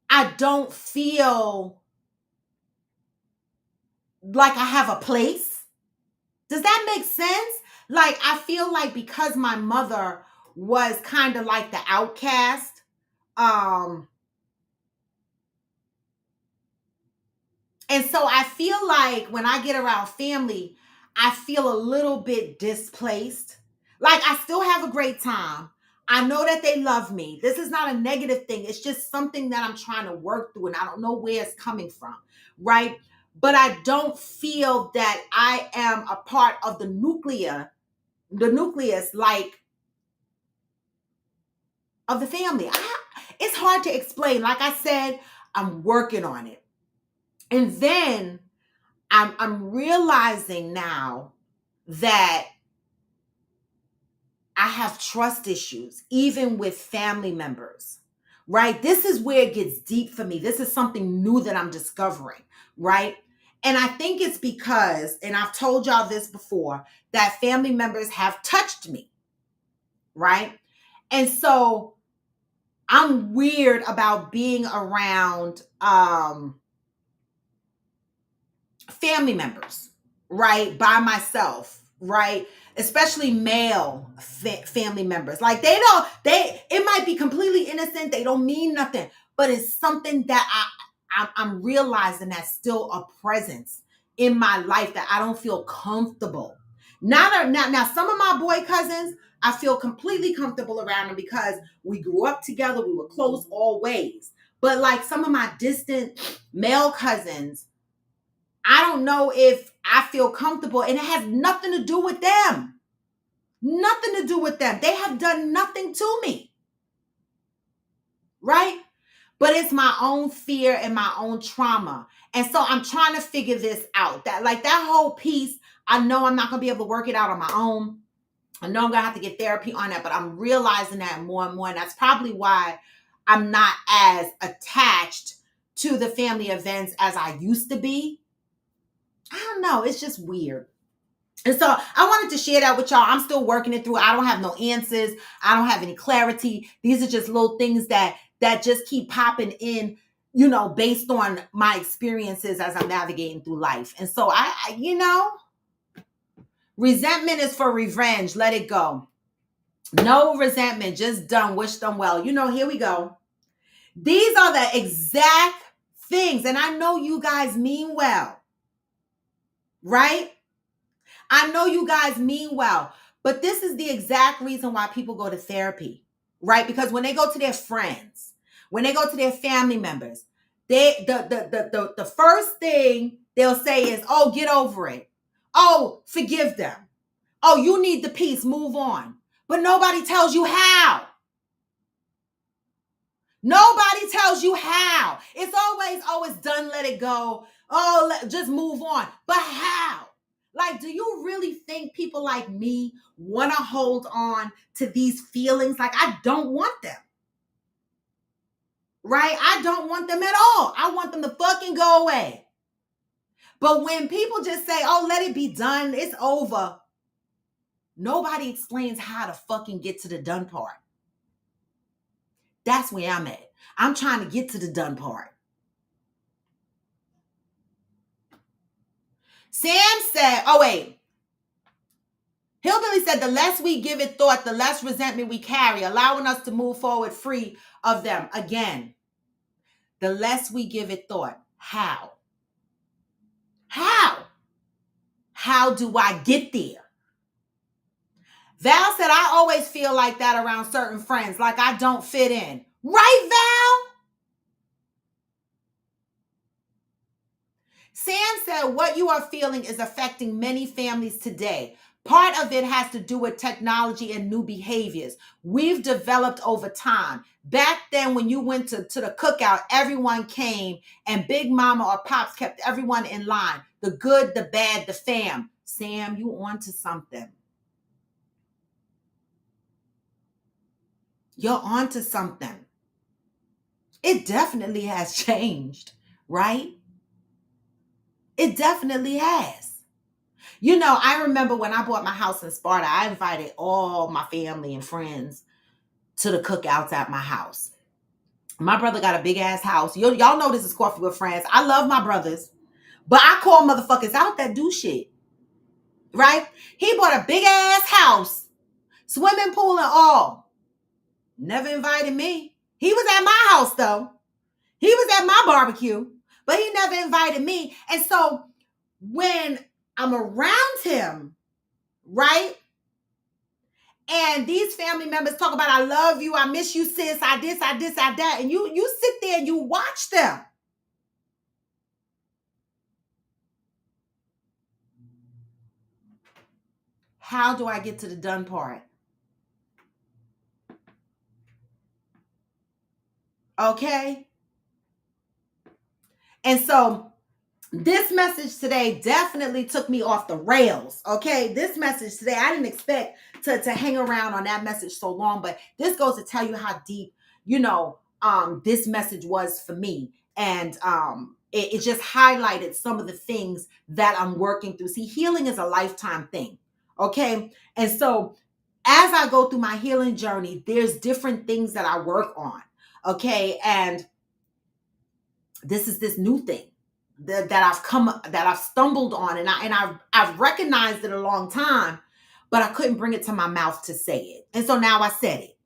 [SPEAKER 1] I don't feel like I have a place. Does that make sense? Like, I feel like because my mother was kind of like the outcast, um, and so I feel like when I get around family, I feel a little bit displaced. Like, I still have a great time. I know that they love me. This is not a negative thing. It's just something that I'm trying to work through and I don't know where it's coming from, right? But I don't feel that I am a part of the nucleus, like, of the family. It's hard to explain. Like I said, I'm working on it. And then I'm realizing now that I have trust issues, even with family members, right? This is where it gets deep for me. This is something new that I'm discovering, right? And I think it's because, and I've told y'all this before, that family members have touched me, right? And so I'm weird about being around family members, right? By myself, right? Especially male family members. Like, it might be completely innocent. They don't mean nothing, but it's something that I'm realizing that's still a presence in my life that I don't feel comfortable. Now, some of my boy cousins, I feel completely comfortable around them because we grew up together. We were close always. But like some of my distant male cousins, I don't know if I feel comfortable, and it has nothing to do with them. Nothing to do with them. They have done nothing to me, right? But it's my own fear and my own trauma. And so I'm trying to figure this out. That whole piece, I know I'm not going to be able to work it out on my own. I know I'm going to have to get therapy on that, but I'm realizing that more and more. And that's probably why I'm not as attached to the family events as I used to be. I don't know. It's just weird. And so I wanted to share that with y'all. I'm still working it through. I don't have no answers. I don't have any clarity. These are just little things that just keep popping in, based on my experiences as I'm navigating through life. And so resentment is for revenge. Let it go. No resentment, just done. Wish them well. Here we go. These are the exact things. And I know you guys mean well, right? I know you guys mean well, but this is the exact reason why people go to therapy, right? Because when they go to their friends, when they go to their family members, the first thing they'll say is, "Oh, get over it. Oh, forgive them. Oh, you need the peace, move on." But nobody tells you how. Nobody tells you how. It's always, "Oh, it's done, let it go. Oh, just move on." But how? Like, do you really think people like me want to hold on to these feelings? Like, I don't want them, right? I don't want them at all. I want them to fucking go away. But when people just say, "Oh, let it be done, it's over," nobody explains how to fucking get to the done part. That's where I'm at. I'm trying to get to the done part. Sam said, oh, wait. Hillbilly said, "The less we give it thought, the less resentment we carry, allowing us to move forward free of them." Again, the less we give it thought. How? How? How do I get there? Val said, "I always feel like that around certain friends, like I don't fit in." Right, Val? Sam said, "What you are feeling is affecting many families today. Part of it has to do with technology and new behaviors we've developed over time. Back then, when you went to the cookout, everyone came and Big Mama or Pops kept everyone in line. The good, the bad, the fam." Sam, you on to something. You're on to something. It definitely has changed, right? It definitely has. I remember when I bought my house in Sparta, I invited all my family and friends to the cookouts at my house. My brother got a big ass house. Y'all know this is Coffee with Friends. I love my brothers, but I call motherfuckers out that do shit, right? He bought a big ass house, swimming pool and all. Never invited me. He was at my house though. He was at my barbecue, but he never invited me. And so when I'm around him, right? And these family members talk about, I love you, I miss you, sis, I this, I this, I that. And you sit there and you watch them. How do I get to the done part? Okay. And so this message today definitely took me off the rails. Okay. This message today, I didn't expect to hang around on that message so long, but this goes to tell you how deep, this message was for me. And it just highlighted some of the things that I'm working through. See, healing is a lifetime thing. Okay. And so as I go through my healing journey, there's different things that I work on. Okay. And this is this new thing that I've stumbled on, and I've recognized it a long time, but I couldn't bring it to my mouth to say it. And so now I said it.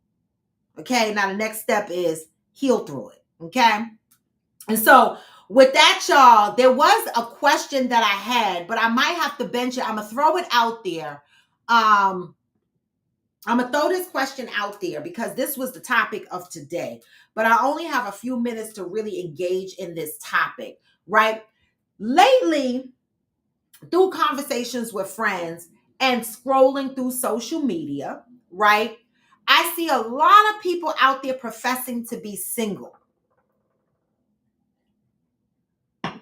[SPEAKER 1] Okay. Now the next step is heal through it. Okay. And so with that, y'all, there was a question that I had, but I might have to bench it. I'm gonna throw it out there. I'm going to throw this question out there because this was the topic of today, but I only have a few minutes to really engage in this topic, right? Lately, through conversations with friends and scrolling through social media, right? I see a lot of people out there professing to be single. A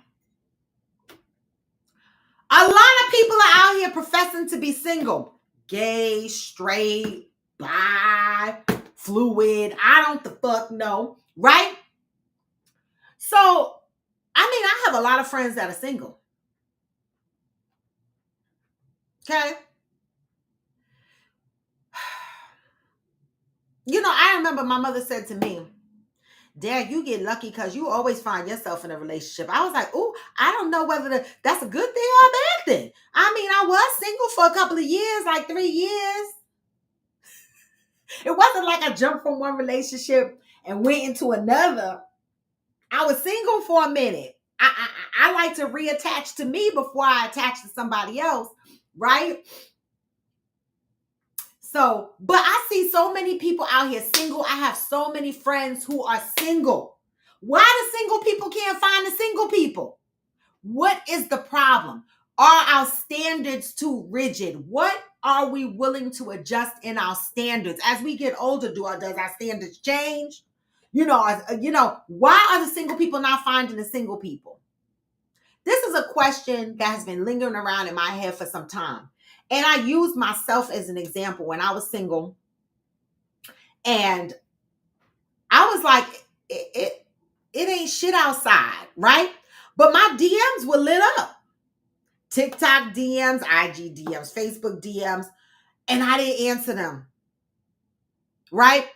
[SPEAKER 1] lot of people are out here professing to be single. Gay, straight, bi, fluid. I don't the fuck know, right? So, I have a lot of friends that are single. Okay? I remember my mother said to me, Dad, you get lucky because you always find yourself in a relationship. I was like, oh, I don't know whether that's a good thing or a bad thing. I was single for a couple of years, like 3 years. It wasn't like I jumped from one relationship and went into another. I was single for a minute. I like to reattach to me before I attach to somebody else, right? So, but I see so many people out here single. I have so many friends who are single. Why the single people can't find the single people? What is the problem? Are our standards too rigid? What are we willing to adjust in our standards? As we get older, does our standards change? Why are the single people not finding the single people? This is a question that has been lingering around in my head for some time. And I used myself as an example when I was single. And I was like, it ain't shit outside, right? But my DMs were lit up. TikTok DMs, IG DMs, Facebook DMs, and I didn't answer them, right?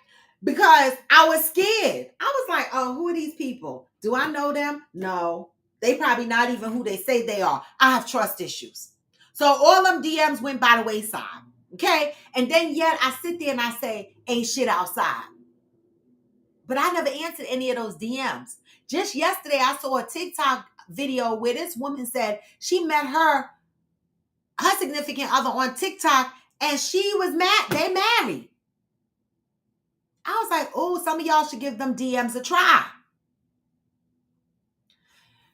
[SPEAKER 1] Because I was scared. I was like, oh, who are these people? Do I know them? No. They probably not even who they say they are. I have trust issues. So all them DMs went by the wayside, okay? And then yet I sit there and I say, ain't shit outside. But I never answered any of those DMs. Just yesterday, I saw a TikTok video where this woman said she met her significant other on TikTok and she was mad. They married. I was like, oh, some of y'all should give them DMs a try.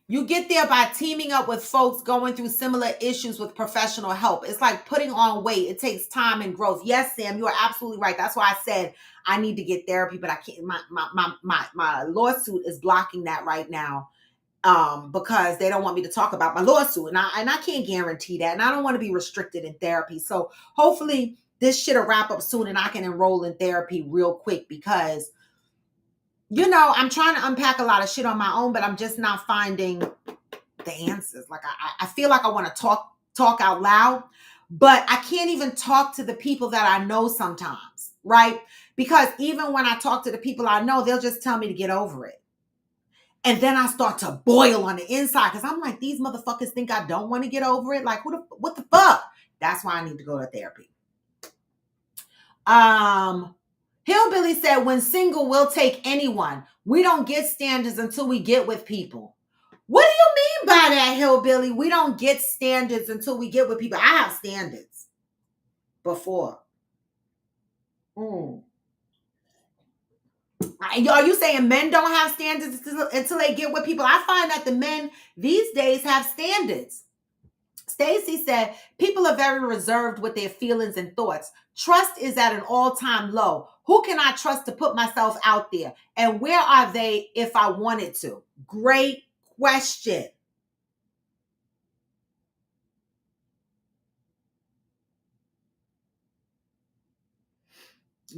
[SPEAKER 1] You get there by teaming up with folks going through similar issues with professional help. It's like putting on weight. It takes time and growth. Yes, Sam, you are absolutely right. That's why I said I need to get therapy, but I can't. My lawsuit is blocking that right now because they don't want me to talk about my lawsuit, and I can't guarantee that, and I don't want to be restricted in therapy. So hopefully this shit'll wrap up soon, and I can enroll in therapy real quick because I'm trying to unpack a lot of shit on my own, but I'm just not finding the answers. Like I feel like I want to talk talk out loud, but I can't even talk to the people that I know sometimes, right? Because even when I talk to the people I know, they'll just tell me to get over it. And then I start to boil on the inside because I'm like, these motherfuckers think I don't want to get over it. Like, what the fuck? That's why I need to go to therapy. Um, Hillbilly said, when single, we'll take anyone. We don't get standards until we get with people. What do you mean by that, Hillbilly? We don't get standards until we get with people. I have standards before. Mm. Are you saying men don't have standards until they get with people? I find that the men these days have standards. Stacy said, people are very reserved with their feelings and thoughts. Trust is at an all-time low. Who can I trust to put myself out there? And where are they if I wanted to? Great question.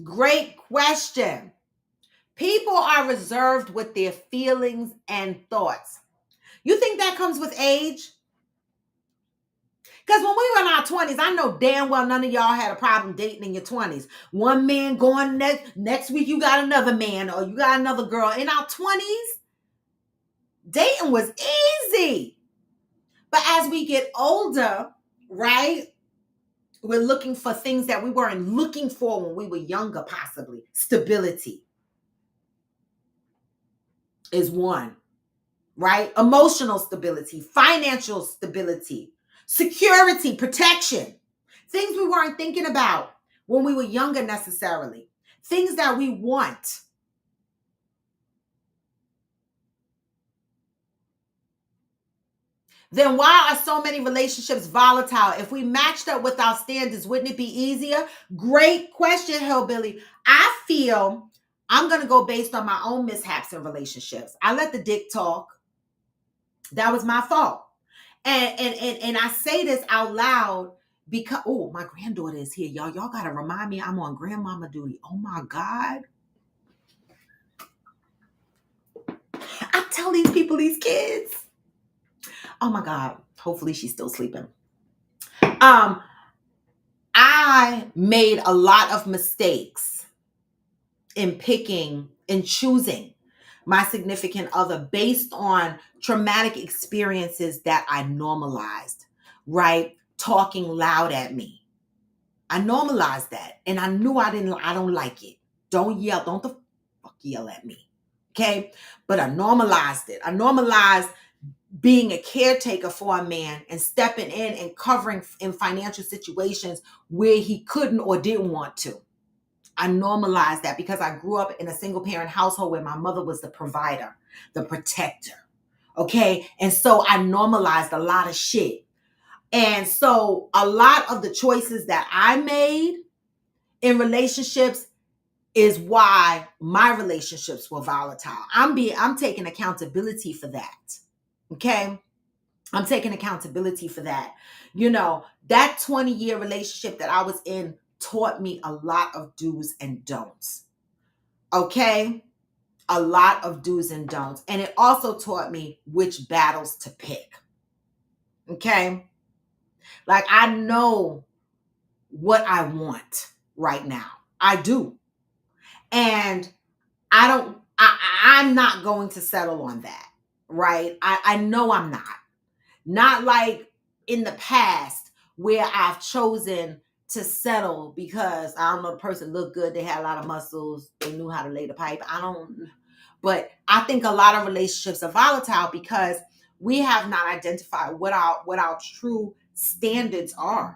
[SPEAKER 1] Great question. People are reserved with their feelings and thoughts. You think that comes with age? Because when we were in our 20s, I know damn well none of y'all had a problem dating in your 20s. One man going next week, you got another man or you got another girl. In our 20s, dating was easy. But as we get older, right, we're looking for things that we weren't looking for when we were younger, possibly. Stability is one, right? Emotional stability, financial stability, security, protection. Things we weren't thinking about when we were younger necessarily. Things that we want. Then why are so many relationships volatile? If we matched up with our standards, wouldn't it be easier? Great question, Hillbilly. I feel I'm going to go based on my own mishaps in relationships. I let the dick talk. That was my fault. And I say this out loud because, oh, my granddaughter is here, y'all. Y'all got to remind me I'm on grandmama duty. Oh my God. I tell these people, these kids. Oh my God. Hopefully she's still sleeping. I made a lot of mistakes in picking and choosing my significant other based on traumatic experiences that I normalized, right? Talking loud at me. I normalized that. And I knew I don't like it. Don't yell. Don't the fuck yell at me. Okay. But I normalized it. I normalized being a caretaker for a man and stepping in and covering in financial situations where he couldn't or didn't want to. I normalized that because I grew up in a single parent household where my mother was the provider, the protector. Okay. And so I normalized a lot of shit. And so a lot of the choices that I made in relationships is why my relationships were volatile. I'm taking accountability for that. Okay. I'm taking accountability for that. You know, that 20-year relationship that I was in taught me a lot of do's and don'ts. Okay? A lot of do's and don'ts. And it also taught me which battles to pick. Okay? Like I know what I want right now. I do. And I'm not going to settle on that. Right? I know I'm not. Not like in the past where I've chosen to settle because I don't know, the person looked good, they had a lot of muscles, they knew how to lay the pipe. But I think a lot of relationships are volatile because we have not identified what our true standards are,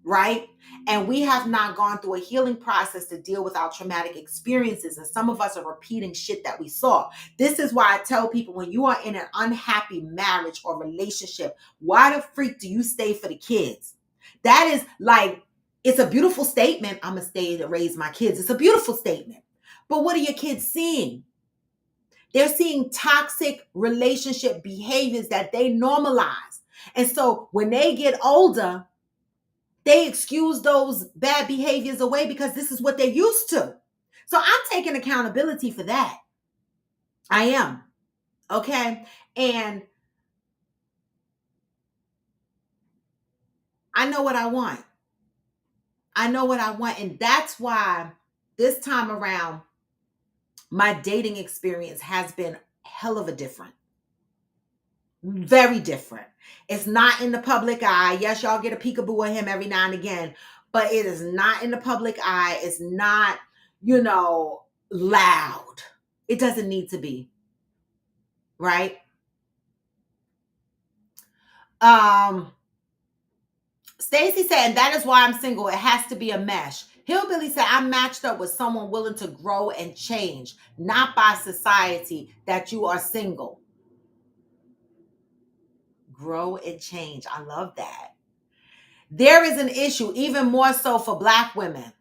[SPEAKER 1] right? And we have not gone through a healing process to deal with our traumatic experiences. And some of us are repeating shit that we saw. This is why I tell people when you are in an unhappy marriage or relationship, why the freak do you stay for the kids? That is like, it's a beautiful statement. I'm going to stay to raise my kids. It's a beautiful statement. But what are your kids seeing? They're seeing toxic relationship behaviors that they normalize. And so when they get older, they excuse those bad behaviors away because this is what they're used to. So I'm taking accountability for that. I am. Okay. And I know what I want. I know what I want. And that's why this time around, my dating experience has been hell of a different. Very different. It's not in the public eye. Yes, y'all get a peekaboo of him every now and again, but it is not in the public eye. It's not, loud. It doesn't need to be, right? Um, Stacy said, and that is why I'm single. It has to be a mesh. Hillbilly said, I'm matched up with someone willing to grow and change, not by society that you are single. Grow and change. I love that. There is an issue, even more so for Black women.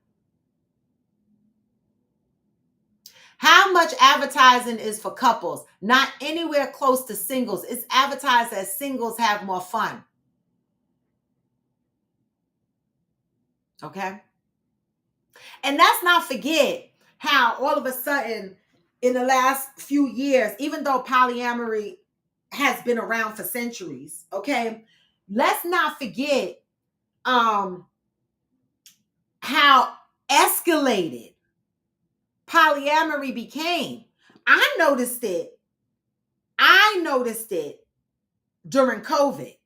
[SPEAKER 1] How much advertising is for couples? Not anywhere close to singles. It's advertised as singles have more fun. Okay? And let's not forget how all of a sudden in the last few years, even though polyamory has been around for centuries, okay? Let's not forget how escalated polyamory became. I noticed it during COVID.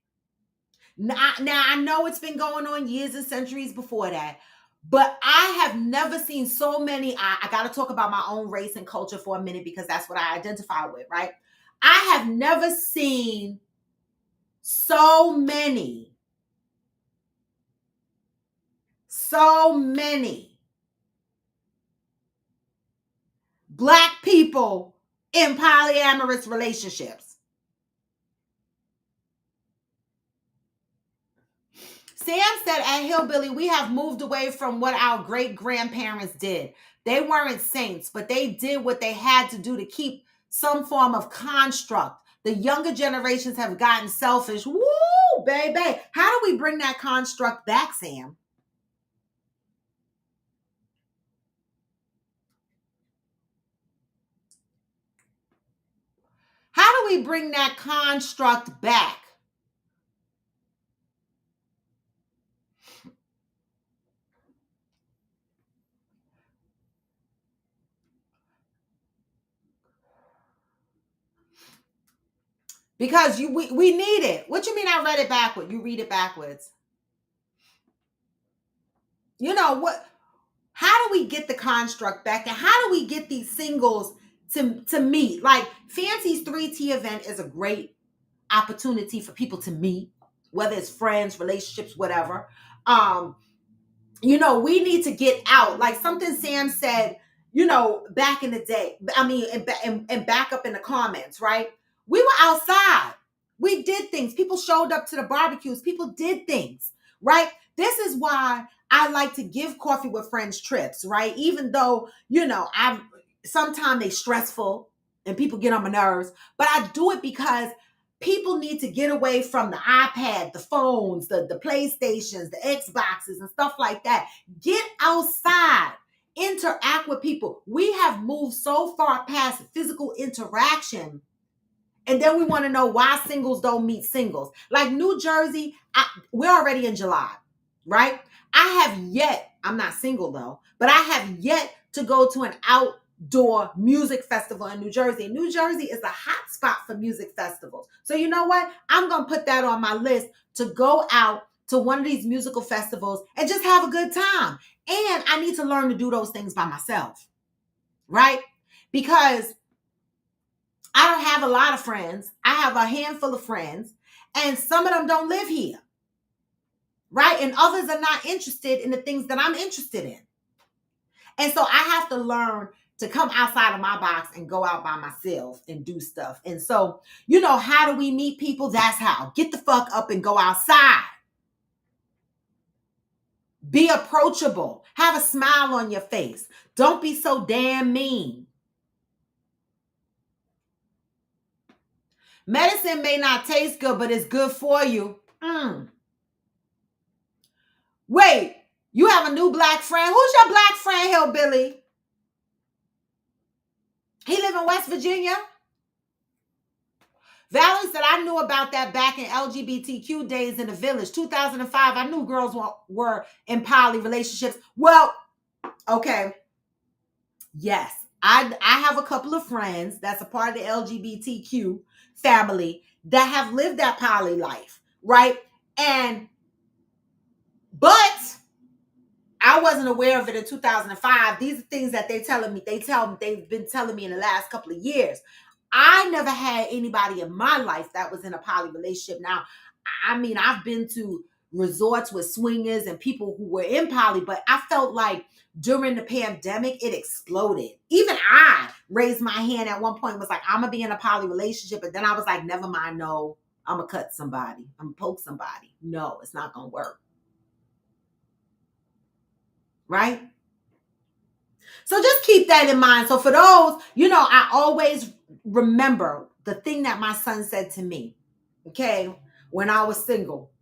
[SPEAKER 1] Now I know it's been going on years and centuries before that, but I have never seen so many. I got to talk about my own race and culture for a minute because that's what I identify with, right? I have never seen so many Black people in polyamorous relationships. Sam said at Hillbilly, we have moved away from what our great grandparents did. They weren't saints, but they did what they had to do to keep some form of construct. The younger generations have gotten selfish. Woo, baby. How do we bring that construct back, Sam? How do we bring that construct back? Because we need it. What you mean I read it backwards? You read it backwards. You know what? How do we get the construct back? And how do we get these singles to meet? Like Fancy's 3T event is a great opportunity for people to meet, whether it's friends, relationships, whatever. We need to get out. Like something Sam said, back in the day. I mean, and back up in the comments, right? We were outside. We did things. People showed up to the barbecues. People did things, right? This is why I like to give Coffee with Friends trips, right? Even though, sometimes they stressful and people get on my nerves, but I do it because people need to get away from the iPad, the phones, the PlayStations, the Xboxes and stuff like that. Get outside, interact with people. We have moved so far past physical interaction. And then we want to know why singles don't meet singles. Like New Jersey, we're already in July, right? I'm not single though, but I have yet to go to an outdoor music festival in New Jersey. New Jersey is a hot spot for music festivals. So you know what? I'm going to put that on my list to go out to one of these musical festivals and just have a good time. And I need to learn to do those things by myself, right? Because I don't have a lot of friends. I have a handful of friends, and some of them don't live here, right? And others are not interested in the things that I'm interested in. And so I have to learn to come outside of my box and go out by myself and do stuff. And so, how do we meet people? That's how. Get the fuck up and go outside. Be approachable. Have a smile on your face. Don't be so damn mean. Medicine may not taste good, but it's good for you. Wait, you have a new Black friend? Who's your Black friend, Hillbilly? He live in West Virginia? Valerie said, I knew about that back in LGBTQ days in the village. 2005, I knew girls were in poly relationships. Well, okay. Yes. I have a couple of friends that's a part of the LGBTQ family that have lived that poly life, right? And, but I wasn't aware of it in 2005. These are things that they've been telling me in the last couple of years. I never had anybody in my life that was in a poly relationship. Now, I mean, I've been to resorts with swingers and people who were in poly, but I felt like during the pandemic, it exploded. Even I raised my hand at one point, was like, I'm gonna be in a poly relationship. And then I was like, never mind, no, I'm gonna cut somebody, I'm gonna poke somebody. No, it's not gonna work. Right? So just keep that in mind. So for those, I always remember the thing that my son said to me, okay, when I was single,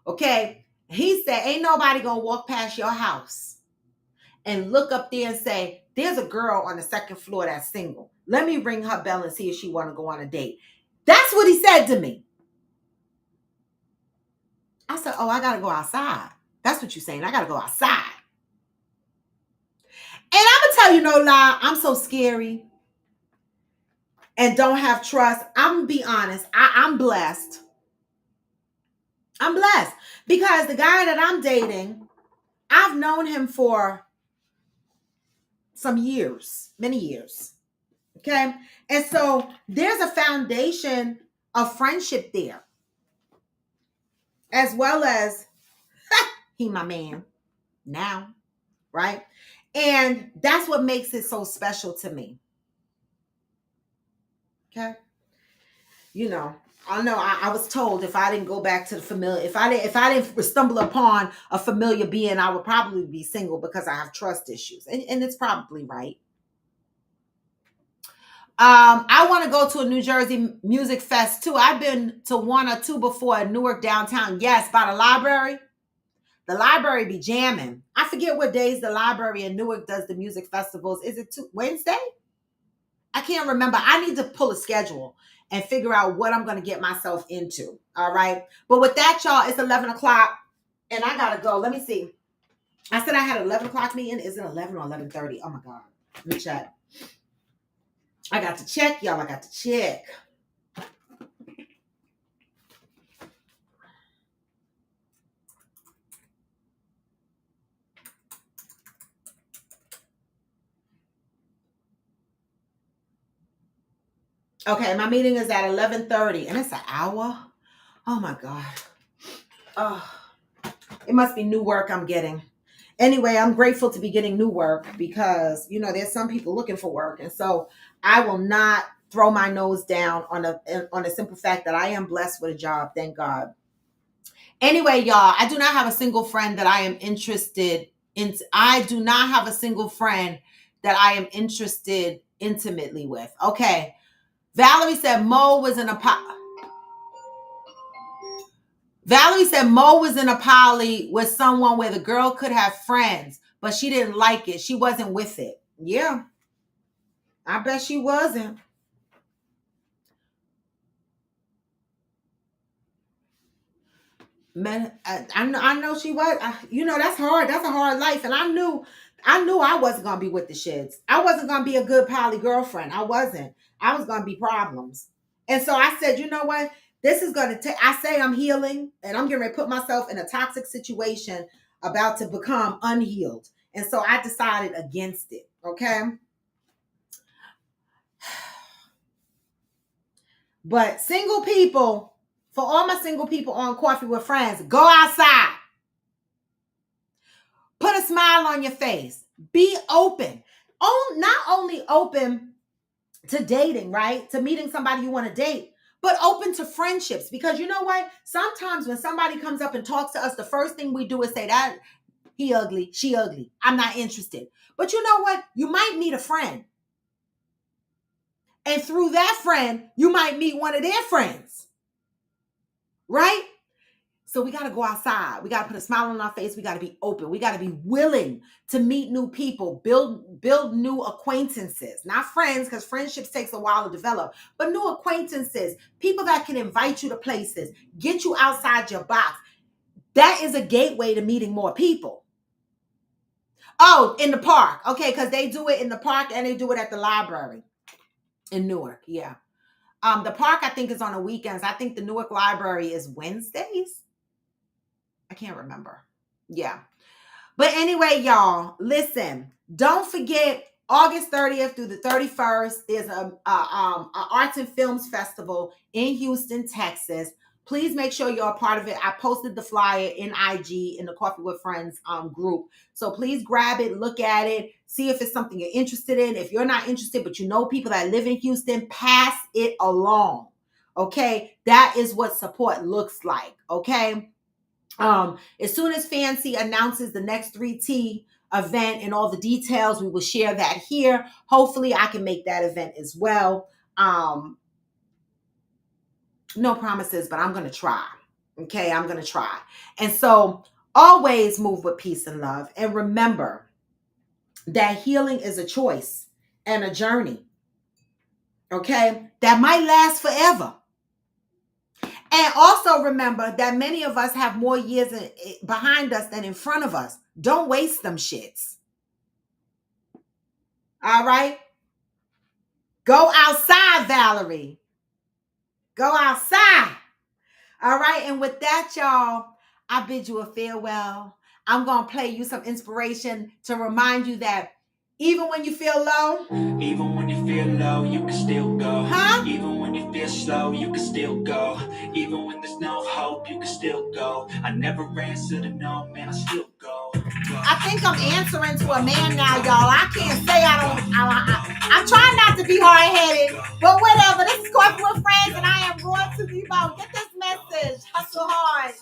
[SPEAKER 1] okay? He said, ain't nobody gonna walk past your house and look up there and say, there's a girl on the second floor that's single. Let me ring her bell and see if she wanna go on a date. That's what he said to me. I said, oh, I gotta go outside. That's what you're saying. I gotta go outside. And I'm gonna tell you no lie, I'm so scary and don't have trust. I'm gonna be honest. I'm blessed. I'm blessed because the guy that I'm dating, I've known him for some years, many years. Okay. And so there's a foundation of friendship there, as well as he my man now, right? And that's what makes it so special to me. Okay. You know, I know I was told if I didn't go back to the familiar, if I didn't stumble upon a familiar being, I would probably be single because I have trust issues. And it's probably right. I want to go to a New Jersey music fest too. I've been to one or two before in Newark downtown. Yes, by the library. The library be jamming. I forget what days the library in Newark does the music festivals. Is it Wednesday? I can't remember. I need to pull a schedule and figure out what I'm going to get myself into. All right. But with that, y'all, it's 11 o'clock and I got to go. Let me see. I said I had an 11 o'clock meeting. Is it 11 or 11:30? Oh my God. Let me check. I got to check, y'all. I got to check. Okay, my meeting is at 11:30 and it's an hour. Oh my God. Oh, it must be new work I'm getting. Anyway, I'm grateful to be getting new work because, there's some people looking for work. And so I will not throw my nose down on a simple fact that I am blessed with a job. Thank God. Anyway, y'all, I do not have a single friend that I am interested in. I do not have a single friend that I am interested intimately with. Okay. Valerie said Mo was in a Valerie said Mo was in a poly with someone where the girl could have friends, but she didn't like it. She wasn't with it. Yeah, I bet she wasn't. Man, I know she was. That's hard. That's a hard life, and I knew I wasn't gonna be with the shits. I wasn't gonna be a good poly girlfriend. I wasn't. I was gonna be problems. And so I said, you know what? This is gonna take. I say I'm healing, and I'm getting ready to put myself in a toxic situation about to become unhealed. And so I decided against it. Okay. But single people, for all my single people on Coffee with Friends, go outside. Put a smile on your face. Be open. Not only open to dating, right? To meeting somebody you want to date, but open to friendships. Because you know what? Sometimes when somebody comes up and talks to us, the first thing we do is say that he ugly, she ugly. I'm not interested. But you know what? You might meet a friend. And through that friend, you might meet one of their friends. Right? So we got to go outside. We got to put a smile on our face. We got to be open. We got to be willing to meet new people, build new acquaintances, not friends, because friendships takes a while to develop, but new acquaintances, people that can invite you to places, get you outside your box. That is a gateway to meeting more people. Oh, in the park. Okay, because they do it in the park and they do it at the library in Newark. Yeah. The park, I think, is on the weekends. I think the Newark Library is Wednesdays. I can't remember. Yeah. But anyway, y'all, listen, don't forget August 30th through the 31st is a Arts and Films Festival in Houston, Texas. Please make sure you're a part of it. I posted the flyer in IG in the Coffee with Friends group. So please grab it, look at it, see if it's something you're interested in. If you're not interested, but you know people that live in Houston, pass it along. Okay? That is what support looks like. Okay? As soon as Fancy announces the next 3T event and all the details, we will share that here. Hopefully I can make that event as well. No promises, but I'm going to try. Okay, I'm going to try. And so always move with peace and love. And remember that healing is a choice and a journey. Okay, that might last forever. And also remember that many of us have more years behind us than in front of us. Don't waste them shits. All right? Go outside, Valerie. Go outside. All right? And with that, y'all, I bid you a farewell. I'm going to play you some inspiration to remind you that even when you feel low,
[SPEAKER 2] even when you feel low, you can still go.
[SPEAKER 1] Huh?
[SPEAKER 2] Even when you feel slow, you can still go. Even when there's no hope, you can still go. I never answer to no, man, I still go.
[SPEAKER 1] I think I'm answering to a man now, y'all. I can't say I don't. I'm trying not to be hard-headed, but whatever. This is Coffee with Friends, and I am Raw to the Bone. Get this message. Hustle hard.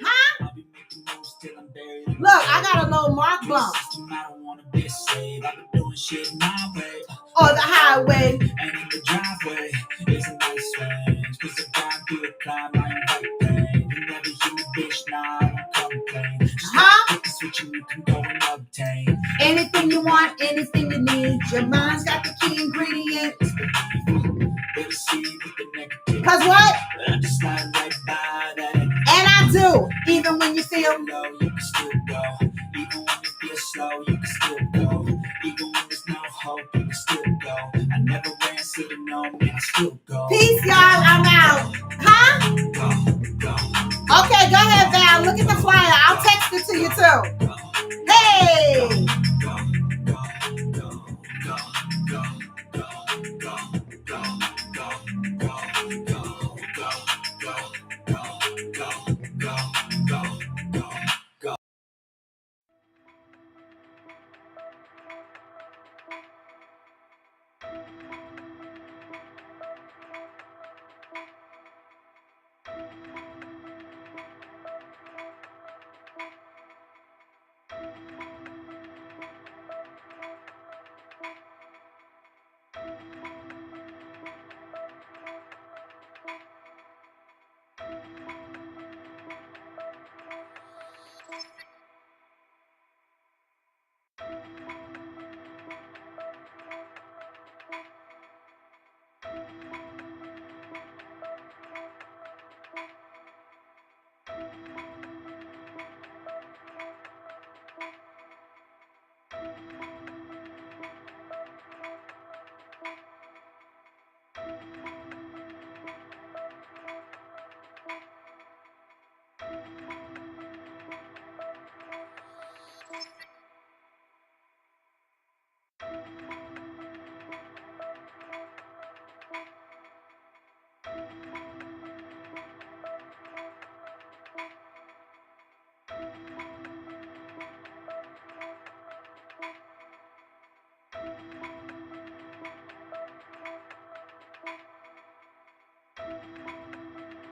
[SPEAKER 1] Huh? Look, I got a little mark bump. Or the highway.
[SPEAKER 2] And in the driveway is a nice range. Cause I got through the climb, I invite pain. You never hear me, bitch, nah, I don't complain. Just hit the switch and you can go and obtain
[SPEAKER 1] anything you want, anything you need. Your mind's got the key ingredient. Cause what?
[SPEAKER 2] I just slide right by that.
[SPEAKER 1] And I do. Even when you feel
[SPEAKER 2] low, you can still go. Even when you feel slow, you can still go. Even when there's no hope, you can still go. I never answer to no, man, I still go.
[SPEAKER 1] Peace, y'all. I'm out. Huh?
[SPEAKER 2] Go.
[SPEAKER 1] Okay, go ahead, Val. Look at the flyer. I'll text it to you too.